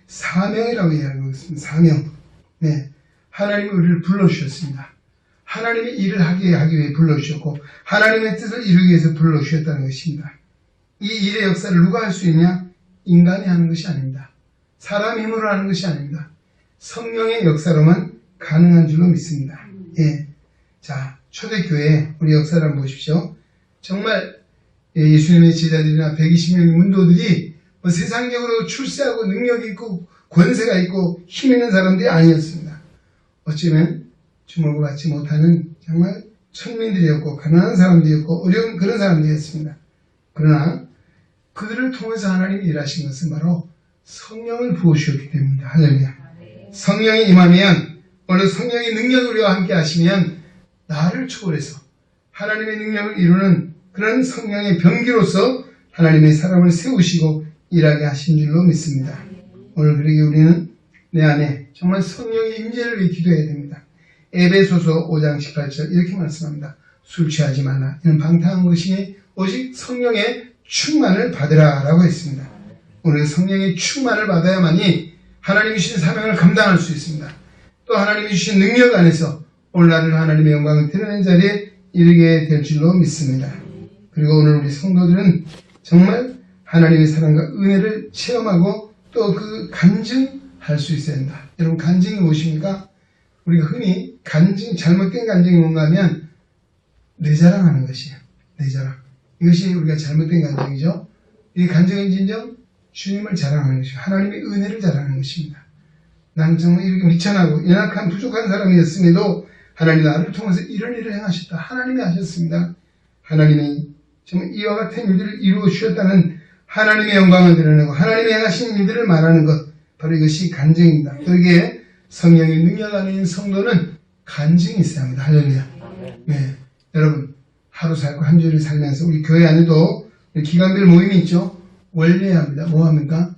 사명이라고 이야기하고 있습니다. 사명. 하나님이 우리를 불러주셨습니다. 하나님의 일을 하기 위해 불러주셨고 하나님의 뜻을 이루기 위해서 불러주셨다는 것입니다. 이 일의 역사를 누가 할 수 있냐? 인간이 하는 것이 아닙니다. 사람 힘으로 하는 것이 아닙니다. 성령의 역사로만 가능한 줄로 믿습니다. 자, 초대교회 우리 역사를 한번 보십시오. 정말 예수님의 제자들이나 120명의 문도들이 뭐 세상적으로 출세하고 능력이 있고 권세가 있고 힘 있는 사람들이 아니었습니다. 어쩌면 주목을 받지 못하는 정말 천민들이었고 가난한 사람들이었고 어려운 그런 사람들이었습니다. 그러나 그들을 통해서 하나님이 일하신 것은 바로 성령을 부어주셨기 때문입니다. 할렐루야. 성령이 임하면, 오늘 성령의 능력을 우리와 함께 하시면 나를 초월해서 하나님의 능력을 이루는 그런 성령의 병기로서 하나님의 사람을 세우시고 일하게 하신 줄로 믿습니다. 오늘 그러기 우리는 내 안에 정말 성령의 임재를 위해 기도해야 됩니다. 에베소서 5장 18절 이렇게 말씀합니다. 술 취하지 말라. 이는 방탕한 것이니 오직 성령의 충만을 받으라 라고 했습니다. 오늘 성령의 충만을 받아야만이 하나님이 주신 사명을 감당할 수 있습니다. 또 하나님이 주신 능력 안에서 오늘날 하나님의 영광을 드러낸 자리에 이르게 될 줄로 믿습니다. 그리고 오늘 우리 성도들은 정말 하나님의 사랑과 은혜를 체험하고 또 그 간증할 수 있어야 한다. 여러분, 간증이 무엇입니까? 우리가 흔히 잘못된 간증이 뭔가 하면 내 자랑하는 것이에요. 내 자랑. 이것이 우리가 잘못된 간증이죠. 이 간증은 진정 주님을 자랑하는 것이고 하나님의 은혜를 자랑하는 것입니다. 난 정말 이렇게 미천하고 연약한 부족한 사람이었음에도 하나님 나를 통해서 이런 일을 행하셨다. 하나님이 하셨습니다. 하나님이 정말 이와 같은 일들을 이루어 주셨다는 하나님의 영광을 드러내고 하나님이 행하신 일들을 말하는 것, 바로 이것이 간증입니다. 그러기에 성령의 능력 안에 있는 성도는 간증이 있어야 합니다. 할렐루야. 네, 여러분 하루 살고 한 주를 살면서 우리 교회 안에도 기간별 모임이 있죠. 원래야 합니다. 뭐 합니까?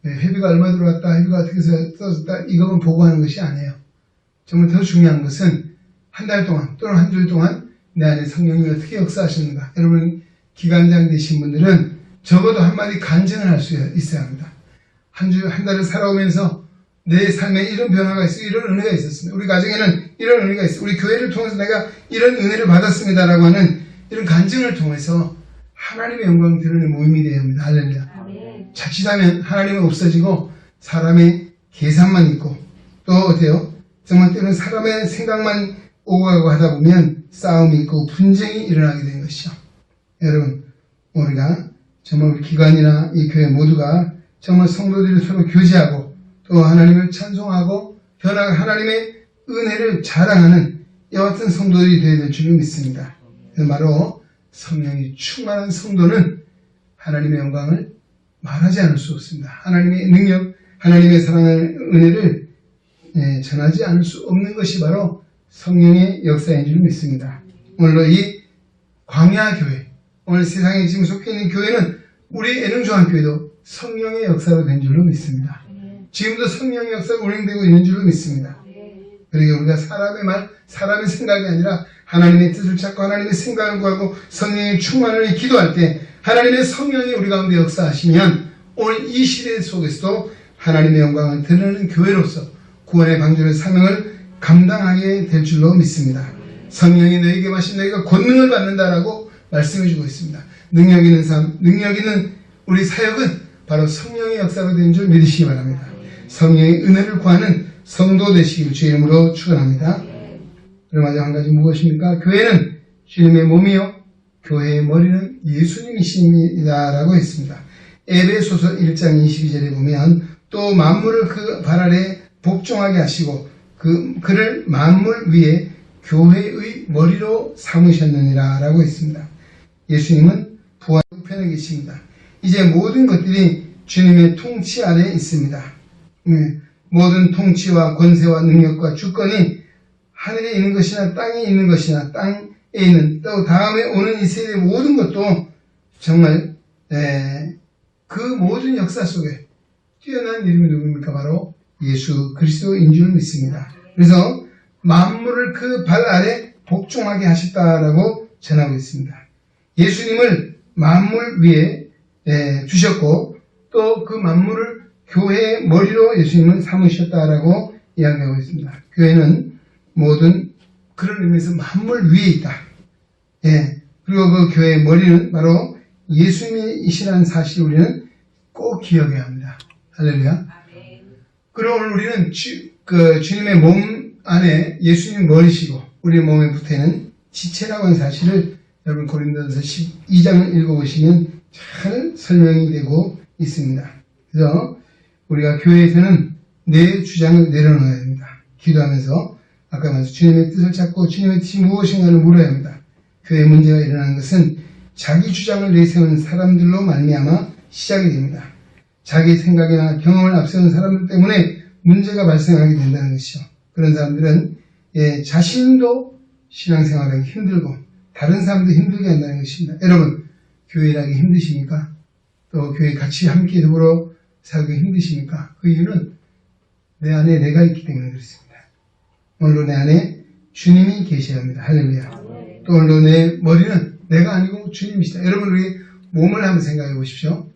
회비가 얼마 들어왔다, 회비가 어떻게 써졌다, 이것만 보고하는 것이 아니에요. 정말 더 중요한 것은 한 달 동안 또는 한 주 동안 내 안에 성령이 어떻게 역사하시는가. 여러분 기간장 되신 분들은 적어도 한마디 간증을 할 수 있어야 합니다. 한 달을 살아오면서 내 삶에 이런 변화가 있어, 이런 은혜가 있었습니다. 우리 가정에는 이런 은혜가 있어, 우리 교회를 통해서 내가 이런 은혜를 받았습니다라고 하는 이런 간증을 통해서 하나님의 영광을 드러내는 모임이 되어야 합니다. 할렐루야. 자칫하면 하나님은 없어지고 사람의 계산만 있고 또 어때요? 정말 때로는 사람의 생각만 오고 가고 하다 보면 싸움이 있고 분쟁이 일어나게 되는 것이죠. 여러분 우리가 정말 우리 기관이나 이 교회 모두가 정말 성도들이 서로 교제하고 또 하나님을 찬송하고 변화가 하나님의 은혜를 자랑하는 이와 같은 성도들이 되어야 될 줄을 믿습니다. 바로 성령이 충만한 성도는 하나님의 영광을 말하지 않을 수 없습니다. 하나님의 능력, 하나님의 사랑의 은혜를 전하지 않을 수 없는 것이 바로 성령의 역사인 줄 믿습니다. 오늘도 이 광야교회, 오늘 세상에 지금 속해 있는 교회는 우리 애능중앙교회도 성령의 역사로 된 줄로 믿습니다. 지금도 성령의 역사가 운행되고 있는 줄로 믿습니다. 그러니까 우리가 사람의 말, 사람의 생각이 아니라 하나님의 뜻을 찾고 하나님의 생각을 구하고 성령의 충만을 기도할 때 하나님의 성령이 우리 가운데 역사하시면 오늘 이 시대 속에서도 하나님의 영광을 드러내는 교회로서 구원의 방주의 사명을 감당하게 될 줄로 믿습니다. 성령이 너에게 마신 너희가 권능을 받는다라고 말씀해주고 있습니다. 능력 있는 삶, 능력 있는 우리 사역은 바로 성령의 역사가 되는 줄 믿으시기 바랍니다. 성령의 은혜를 구하는 성도 되시길 주의 이름으로 축원합니다. 그럼 마지막 한 가지 무엇입니까? 교회는 주님의 몸이요 교회의 머리는 예수님이십니다라고 했습니다. 에베소서 1장 22절에 보면 또 만물을 그 발 아래 복종하게 하시고 그를 만물 위에 교회의 머리로 삼으셨느니라 라고 했습니다. 예수님은 부활 우편에 계십니다. 이제 모든 것들이 주님의 통치 아래 있습니다. 모든 통치와 권세와 능력과 주권이 하늘에 있는 것이나 땅에 있는 것이나 땅에 있는 또 다음에 오는 이 세대의 모든 것도 정말 그 모든 역사 속에 뛰어난 이름이 누굽니까? 바로 예수 그리스도인 줄 믿습니다. 그래서 만물을 그 발 아래 복종하게 하셨다라고 전하고 있습니다. 예수님을 만물 위에 주셨고 또 그 만물을 교회의 머리로 예수님은 삼으셨다라고 이야기하고 있습니다. 교회는 모든 그런 의미에서 만물 위에 있다. 그리고 그 교회의 머리는 바로 예수님이시라는 사실을 우리는 꼭 기억해야 합니다. 할렐루야. 그리고 오늘 우리는 주님의 몸 안에 예수님 머리시고 우리 몸에 붙어있는 지체라고 하는 사실을 여러분 고린도전서 12장을 읽어보시면 잘 설명이 되고 있습니다. 그래서 우리가 교회에서는 내 주장을 내려놓아야 합니다. 기도하면서 아까 말씀 주님의 뜻을 찾고 주님의 뜻이 무엇인가를 물어야 합니다. 교회 문제가 일어나는 것은 자기 주장을 내세우는 사람들로 말미암아 시작이 됩니다. 자기 생각이나 경험을 앞세우는 사람들 때문에 문제가 발생하게 된다는 것이죠. 그런 사람들은 자신도 신앙생활하기 힘들고 다른 사람도 힘들게 한다는 것입니다. 여러분 교회 일하기 힘드십니까? 또 교회 같이 함께 더불어 살기 힘드십니까? 그 이유는 내 안에 내가 있기 때문에 그렇습니다. 오늘도 내 안에 주님이 계셔야 합니다. 할렐루야. 또 오늘도 내 머리는 내가 아니고 주님이시다. 여러분 우리 몸을 한번 생각해 보십시오.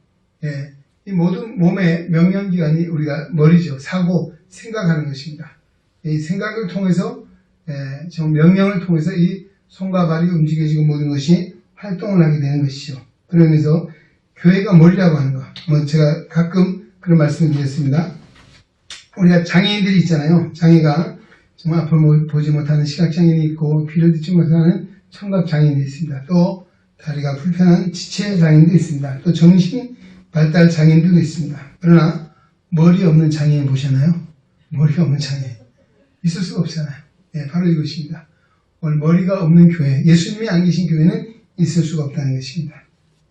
이 모든 몸의 명령기관이 우리가 머리죠. 사고, 생각하는 것입니다. 이 생각을 통해서 정 명령을 통해서 이 손과 발이 움직여지고 모든 것이 활동을 하게 되는 것이죠. 그러면서 교회가 머리라고 하는 거. 제가 가끔 그런 말씀을 드렸습니다. 우리가 장애인들이 있잖아요. 장애가 정말 앞을 보지 못하는 시각장애인이 있고 귀를 듣지 못하는 청각장애인도 있습니다. 또 다리가 불편한 지체장애인도 있습니다. 또 정신 발달 장애인들도 있습니다. 그러나 머리 없는 장애인 보셨나요? 머리가 없는 장애인 있을 수가 없잖아요. 네, 바로 이것입니다. 오늘 머리가 없는 교회, 예수님이 안 계신 교회는 있을 수가 없다는 것입니다.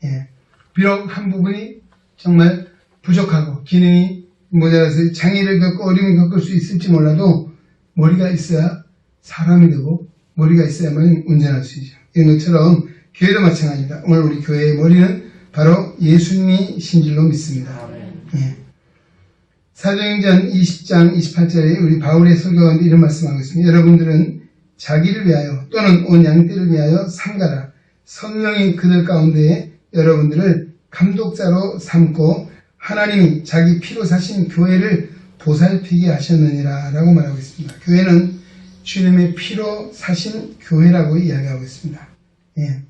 예. 비록 한 부분이 정말 부족하고 기능이 모자라서 장애를 겪고 어려움을 겪을 수 있을지 몰라도 머리가 있어야 사람이 되고 머리가 있어야만 운전할 수 있죠. 이런 것처럼 교회도 마찬가지입니다. 오늘 우리 교회의 머리는 바로 예수님이 신줄로 믿습니다. 예. 사도행전 20장 28절에 우리 바울의 설교 가운데 이런 말씀하고 있습니다. 여러분들은 자기를 위하여 또는 온 양떼를 위하여 삼가라. 성령이 그들 가운데 여러분들을 감독자로 삼고 하나님이 자기 피로 사신 교회를 보살피게 하셨느니라 라고 말하고 있습니다. 교회는 주님의 피로 사신 교회라고 이야기하고 있습니다. 예.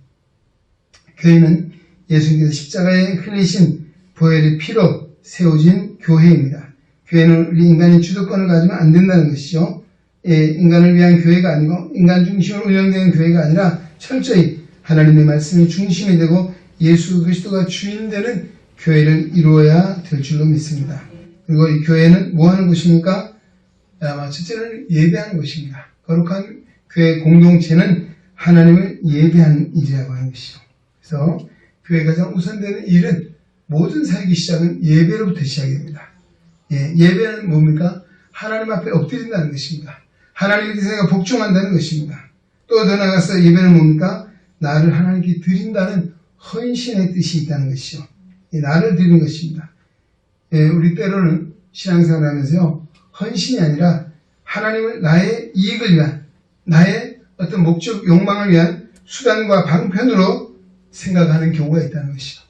교회는 예수님께서 십자가에 흘리신 보혈의 피로 세워진 교회입니다. 교회는 우리 인간의 주도권을 가지면 안 된다는 것이죠. 예, 인간을 위한 교회가 아니고 인간 중심으로 운영되는 교회가 아니라 철저히 하나님의 말씀이 중심이 되고 예수 그리스도가 주인 되는 교회를 이루어야 될 줄로 믿습니다. 그리고 이 교회는 뭐 하는 곳입니까? 첫째는 예배하는 곳입니다. 거룩한 교회 공동체는 하나님을 예배하는 일이라고 하는 것이죠. 그래서 교회 가장 우선되는 일은 모든 사역의 시작은 예배로부터 시작이 됩니다. 예, 예배는 뭡니까? 하나님 앞에 엎드린다는 것입니다. 하나님의 뜻에 복종한다는 것입니다. 또 더 나아가서 예배는 뭡니까? 나를 하나님께 드린다는 헌신의 뜻이 있다는 것이죠. 예, 나를 드리는 것입니다. 예, 우리 때로는 신앙생활 하면서요, 헌신이 아니라 하나님을 나의 이익을 위한, 나의 어떤 목적, 욕망을 위한 수단과 방편으로 생각하는 경우가 있다는 것이죠.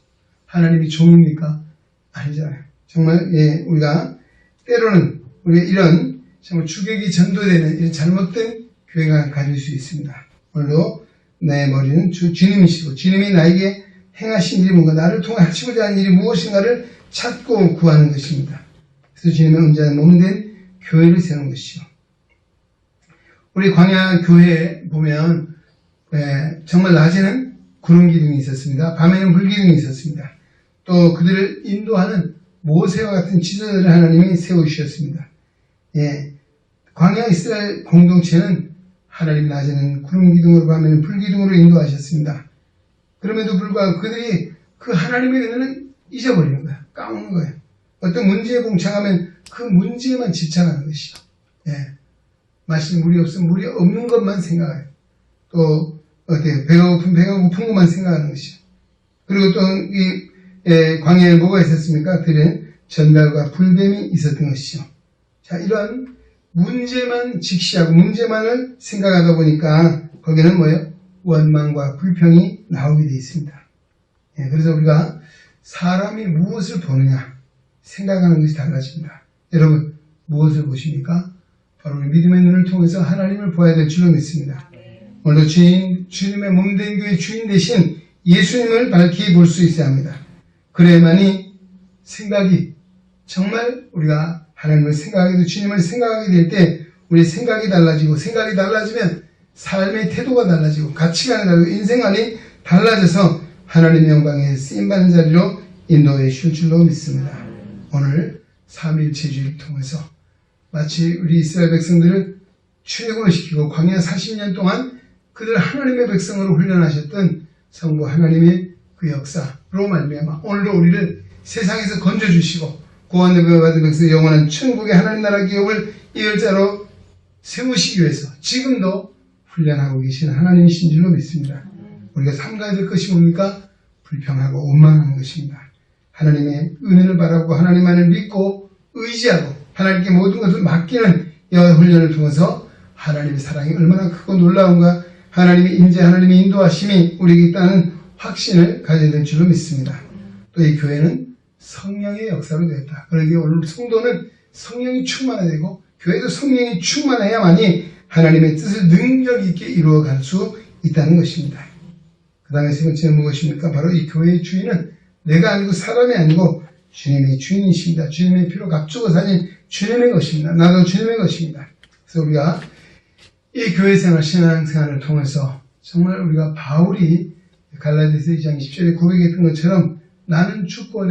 하나님이 종입니까? 아니잖아요. 정말, 예, 우리가 때로는 우리가 이런 정말 주객이 전도되는 이런 잘못된 교회가 가질 수 있습니다. 오늘도 내 머리는 주님이시고 주님이 나에게 행하신 일이 뭔가 나를 통해 하시고자 하는 일이 무엇인가를 찾고 구하는 것입니다. 그래서 주님의 온전한 몸된 교회를 세우는 것이죠. 우리 광야 교회에 보면 정말 낮에는 구름 기둥이 있었습니다. 밤에는 불 기둥이 있었습니다. 또 그들을 인도하는 모세와 같은 지도자를 하나님이 세우셨습니다. 예, 광야 이스라엘 공동체는 하나님 낮에는 구름 기둥으로 밤에는 불 기둥으로 인도하셨습니다. 그럼에도 불구하고 그들이 그 하나님의 은혜는 잊어버리는 거예요. 까먹는 거예요. 어떤 문제에 봉착하면 그 문제에만 집착하는 것이죠. 예. 마실 물이 없으면 물이 없는 것만 생각해요. 또 어때요? 배가 고픈 것만 생각하는 것이죠. 그리고 또 이 광야에 뭐가 있었습니까? 들에 전갈과 불뱀이 있었던 것이죠. 자, 이런 문제만 직시하고 문제만을 생각하다 보니까 거기는 뭐예요? 원망과 불평이 나오게 되어 있습니다. 예, 그래서 우리가 사람이 무엇을 보느냐 생각하는 것이 달라집니다. 여러분 무엇을 보십니까? 바로 우리 믿음의 눈을 통해서 하나님을 보아야 될 줄로 믿습니다. 오늘도 주님의 몸된 교회의 주인 대신 예수님을 밝히 볼 수 있어야 합니다. 그래야만이 생각이 정말 우리가 하나님을 생각하게 되고 주님을 생각하게 될 때 우리 생각이 달라지고 생각이 달라지면 삶의 태도가 달라지고 가치관이 달라지고 인생관이 달라져서 하나님의 영광에 쓰임받는 자리로 인도해 줄 줄로 믿습니다. 오늘 3.1체주의를 통해서 마치 우리 이스라엘 백성들을 출애굽을 시키고 광야 40년 동안 그들 하나님의 백성으로 훈련하셨던 성부 하나님의 그 역사로 말미암아 오늘도 우리를 세상에서 건져주시고 구원을 받은 백성의 영원한 천국의 하나님 나라 기업을 이을 자로 세우시기 위해서 지금도 훈련하고 계신 하나님이신 줄로 믿습니다. 우리가 삼가야 될 것이 뭡니까? 불평하고 원망하는 것입니다. 하나님의 은혜를 바라고 하나님만을 믿고 의지하고 하나님께 모든 것을 맡기는 이 훈련을 통해서 하나님의 사랑이 얼마나 크고 놀라운가, 하나님의 인재, 하나님의 인도하심이 우리에게 있다는 확신을 가져야 될 줄로 믿습니다. 또 이 교회는 성령의 역사로 되었다. 그러기에 오늘 성도는 성령이 충만해야 되고 교회도 성령이 충만해야만이 하나님의 뜻을 능력 있게 이루어갈 수 있다는 것입니다. 그 다음에 세 번째는 무엇입니까? 바로 이 교회의 주인은 내가 아니고 사람이 아니고 주님의 주인이십니다. 주님의 피로 값주고 사신 주님의 것입니다. 나도 주님의 것입니다. 그래서 우리가 이 교회생활, 신앙생활을 통해서 정말 우리가 바울이 갈라디아서 2장 10절에 고백했던 것처럼 나는 죽고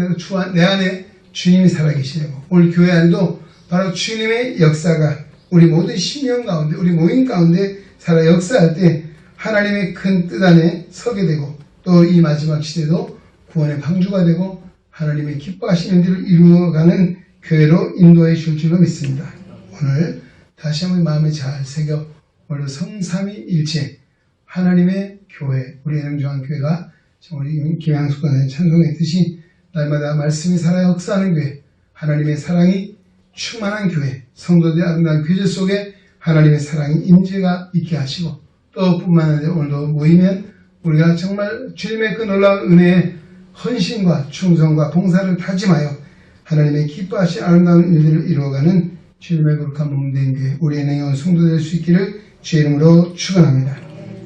내 안에 주님이 살아계시고 우리 교회 안에도 바로 주님의 역사가 우리 모든 심령 가운데 우리 모임 가운데 살아 역사할 때 하나님의 큰 뜻 안에 서게 되고 또 이 마지막 시대도 구원의 방주가 되고 하나님의 기뻐하시는 일을 이루어가는 교회로 인도해 줄 줄로 믿습니다. 오늘 다시 한번 마음에 잘 새겨 오늘 성삼위일체 하나님의 교회 우리 영중앙교회가 우리 김양숙 권사님 찬송했듯이 날마다 말씀이 살아 역사하는 교회 하나님의 사랑이 충만한 교회 성도들의 아름다운 교제 속에 하나님의 사랑이 임재가 있게 하시고 또 뿐만 아니라 오늘도 모이면 우리가 정말 주님의 그 놀라운 은혜에 헌신과 충성과 봉사를 다짐하여 하나님의 기뻐하신 아름다운 일들을 이루어가는 주님의 거룩한 몸된 교회 우리의 능력한 성도 될 수 있기를 주의 이름으로 축원합니다.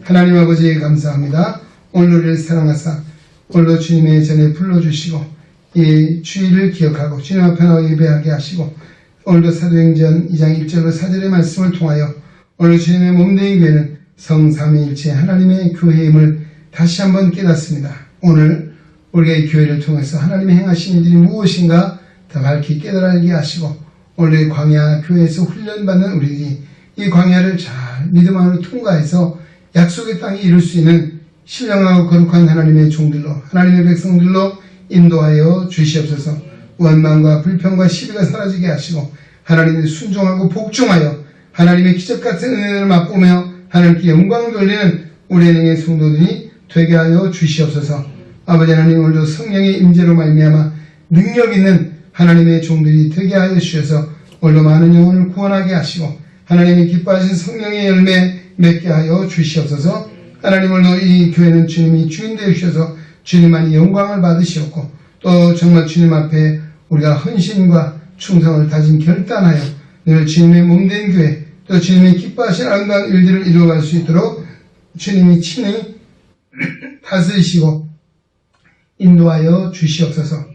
하나님 아버지 감사합니다. 오늘 우리를 사랑하사 오늘도 주님의 전에 불러주시고 이 주일을 기억하고 주님 앞에 나와 예배하게 하시고 오늘도 사도행전 2장 1절로 4절의 말씀을 통하여 오늘 주님의 몸된 교회는 성삼위일체 하나님의 교회임을 다시 한번 깨닫습니다. 오늘 우리가 이 교회를 통해서 하나님의 행하신 일들이 무엇인가 더 밝히 깨달게 하시고 오늘 광야 교회에서 훈련받는 우리들이 이 광야를 잘 믿음 안으로 통과해서 약속의 땅에 이룰 수 있는 신령하고 거룩한 하나님의 종들로 하나님의 백성들로 인도하여 주시옵소서. 원망과 불평과 시비가 사라지게 하시고 하나님의 순종하고 복종하여 하나님의 기적같은 은혜를 맛보며 하나님께 영광 돌리는 우리의 능의 성도들이 되게 하여 주시옵소서. 아버지 하나님 오늘도 성령의 임재로 말미암아 능력 있는 하나님의 종들이 되게 하여 주셔서 오늘도 많은 영혼을 구원하게 하시고 하나님이 기뻐하신 성령의 열매 맺게 하여 주시옵소서. 하나님 오늘도 이 교회는 주님이 주인 되어 주셔서 주님만이 영광을 받으시옵고 또 정말 주님 앞에 우리가 헌신과 충성을 다짐 결단하여 늘 주님의 몸된 교회 또 주님의 기뻐하신 아름다운 일들을 이루어갈 수 있도록 주님이 친히 다스리시고 인도하여 주시옵소서.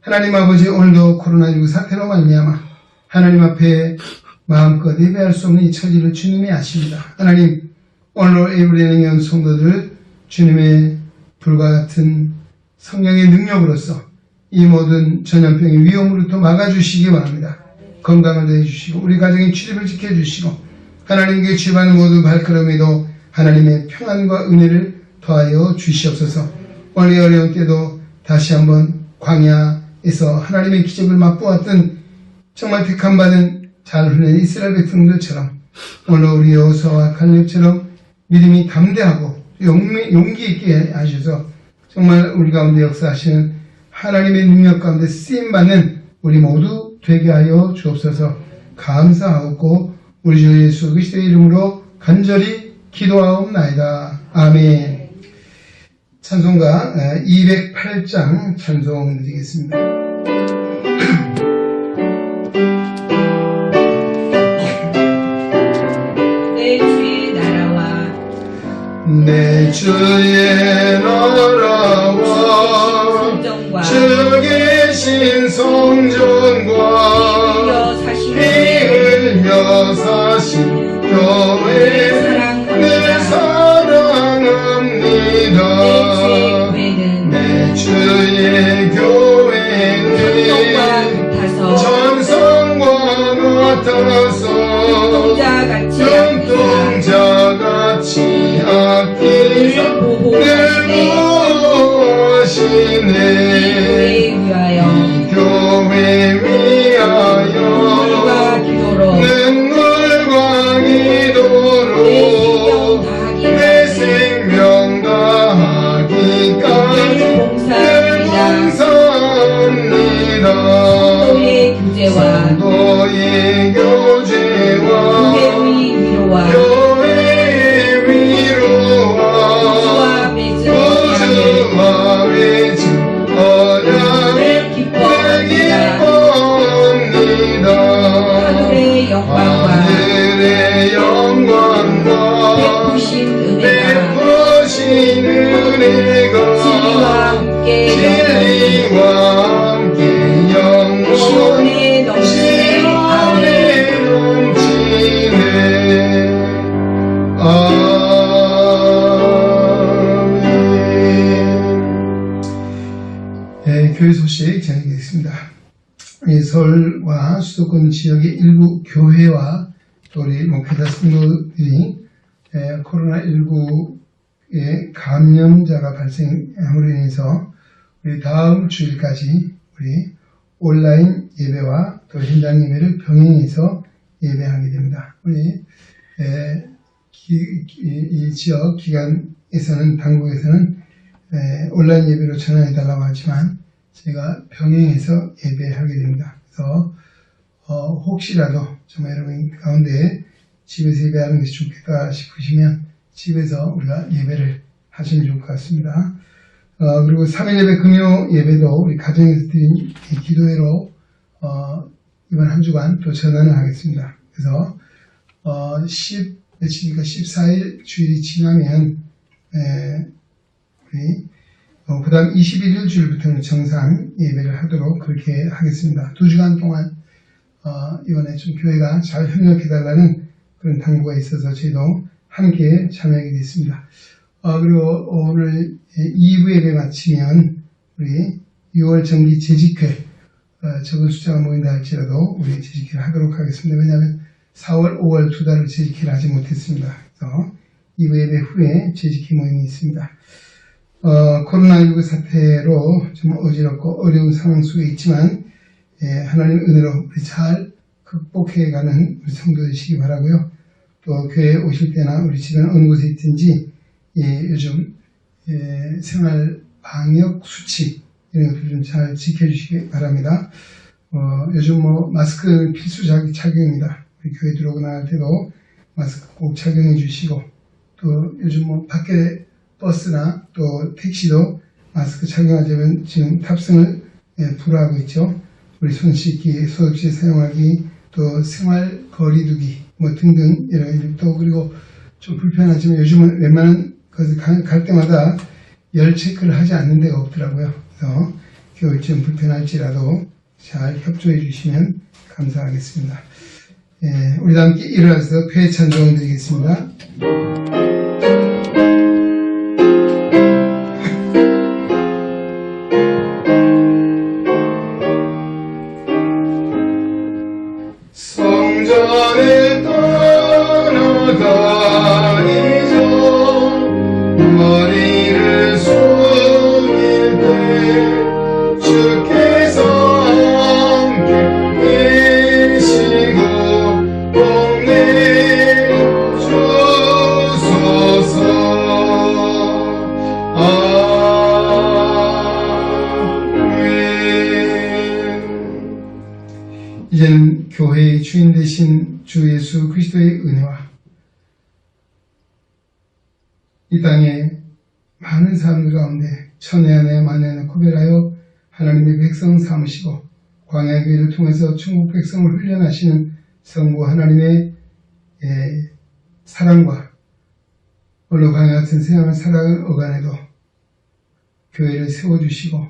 하나님 아버지 오늘도 코로나19 사태로 말미암아 하나님 앞에 마음껏 예배할 수 없는 이 처지를 주님이 아십니다. 하나님 오늘 에브리의 영 성도들을 주님의 불과 같은 성령의 능력으로서 이 모든 전염병의 위험으로부터 막아주시기 바랍니다. 건강을 내주시고 우리 가정의 출입을 지켜주시고 하나님께 주입하는 모든 발걸음에도 하나님의 평안과 은혜를 더하여 주시옵소서. 오늘 어려운 때도 다시 한번 광야에서 하나님의 기적을 맛보았던 정말 택함받은 잘 훈련된 이스라엘 백성들처럼 오늘 우리 여호수아와 갈렙처럼 믿음이 담대하고 용기 있게 하셔서 정말 우리 가운데 역사하시는 하나님의 능력 가운데 쓰임받는 우리 모두 되게 하여 주옵소서. 감사하고 우리 주 예수 그리스도의 이름으로 간절히 기도하옵나이다. 아멘. 찬송가 208장 찬송 드리겠습니다. 내 주의 나라와 내 주의 나라와 성전과 주 계신 성전과 피 흘려 사신 교회 늘 사랑합니다. 내 주의 교회는 전성과 같아서 눈동자같이 아끼사 늘 보호하시네. 이 교회 위하여 눈물과 기도로 내 생명 다하기까지 늘 봉사합니다. 성도의 교제와 교회의 위로와 교회 소식 전해드리겠습니다. 서울과 수도권 지역의 일부 교회와 또 우리 목회자 성도들이 코로나19의 감염자가 발생함으로 인해서 우리 다음 주일까지 우리 온라인 예배와 또 현장 예배를 병행해서 예배하게 됩니다. 우리 이 지역 기관에서는 당국에서는 온라인 예배로 전환해달라고 하지만 제가 병행해서 예배하게 됩니다. 그래서 혹시라도 정말 여러분 가운데 집에서 예배하는 것이 좋겠다 싶으시면 집에서 우리가 예배를 하시면 좋을 것 같습니다. 그리고 3일 예배 금요 예배도 우리 가정에서 드린 기도회로 이번 한 주간 또 전환을 하겠습니다. 그래서 14일 주일이 지나면 그 다음 21일 주일부터는 정상 예배를 하도록 그렇게 하겠습니다. 2주간 동안 이번에 좀 교회가 잘 협력해달라는 그런 당부가 있어서 저희도 함께 참여하게 됐습니다. 그리고 오늘 2부 예배 마치면 우리 6월 정기 재직회 적은 숫자가 모인다 할지라도 우리 재직회를 하도록 하겠습니다. 왜냐하면 4월, 5월 2달을 재직회를 하지 못했습니다. 그래서 2부 예배 후에 재직회 모임이 있습니다. 코로나19 사태로 좀 어지럽고 어려운 상황 속에 있지만 하나님의 은혜로 우리 잘 극복해가는 우리 성도되시기 바라고요. 또 교회에 오실 때나 우리 집에는 어느 곳에 있든지 요즘 생활 방역 수칙 이런 것들 좀 잘 지켜주시기 바랍니다. 요즘 마스크 필수 착용입니다. 우리 교회 들어오고 나갈 때도 마스크 꼭 착용해 주시고 또 요즘 밖에 버스나 또 택시도 마스크 착용하자면 지금 탑승을 불허하고 있죠. 우리 손 씻기, 소독시 사용하기, 또 생활 거리두기 등등 여러 가지 또 그리고 좀 불편하지만 요즘은 웬만한 것을 갈 때마다 열 체크를 하지 않는 데가 없더라고요. 그래서 겨울 좀 불편할지라도 잘 협조해 주시면 감사하겠습니다. 우리 다 함께 일어나서 폐 찬송 드리겠습니다. 성전을 떠나다니죠 머리를 숙일 때 주께서 함께 계시고 복내주소서. 아멘. 이제는 교회의 주인 되신 주 예수 그리스도의 은혜와 이 땅에 많은 사람들 가운데 천에 안에 만에 안에 구별하여 하나님의 백성 삼으시고 광야 교회를 통해서 천국 백성을 훈련하시는 성부 하나님의 사랑과 홀로 광야 같은 세상을 살아갈 어간에도 교회를 세워주시고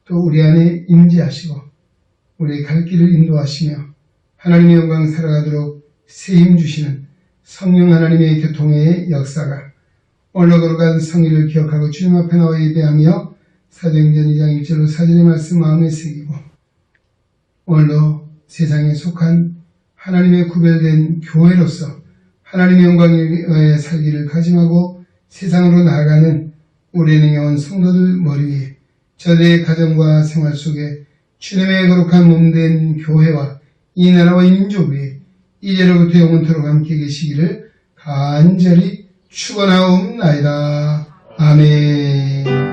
또 우리 안에 임재하시고 우리의 갈 길을 인도하시며 하나님의 영광 살아가도록 세임 주시는 성령 하나님의 교통의 역사가 오늘 걸어간 성의를 기억하고 주님 앞에 나와 예배하며 사도행전 2장 1절로 사전의 말씀 마음에 새기고 오늘도 세상에 속한 하나님의 구별된 교회로서 하나님의 영광에 의해 살기를 다짐하고 세상으로 나아가는 우리의 영혼 성도들 머리 위에 저들의 가정과 생활 속에 주님의 거룩한 몸된 교회와 이 나라와 이 민족 위에 이제로부터 영원토록 함께 계시기를 간절히 축원하옵나이다. 아멘.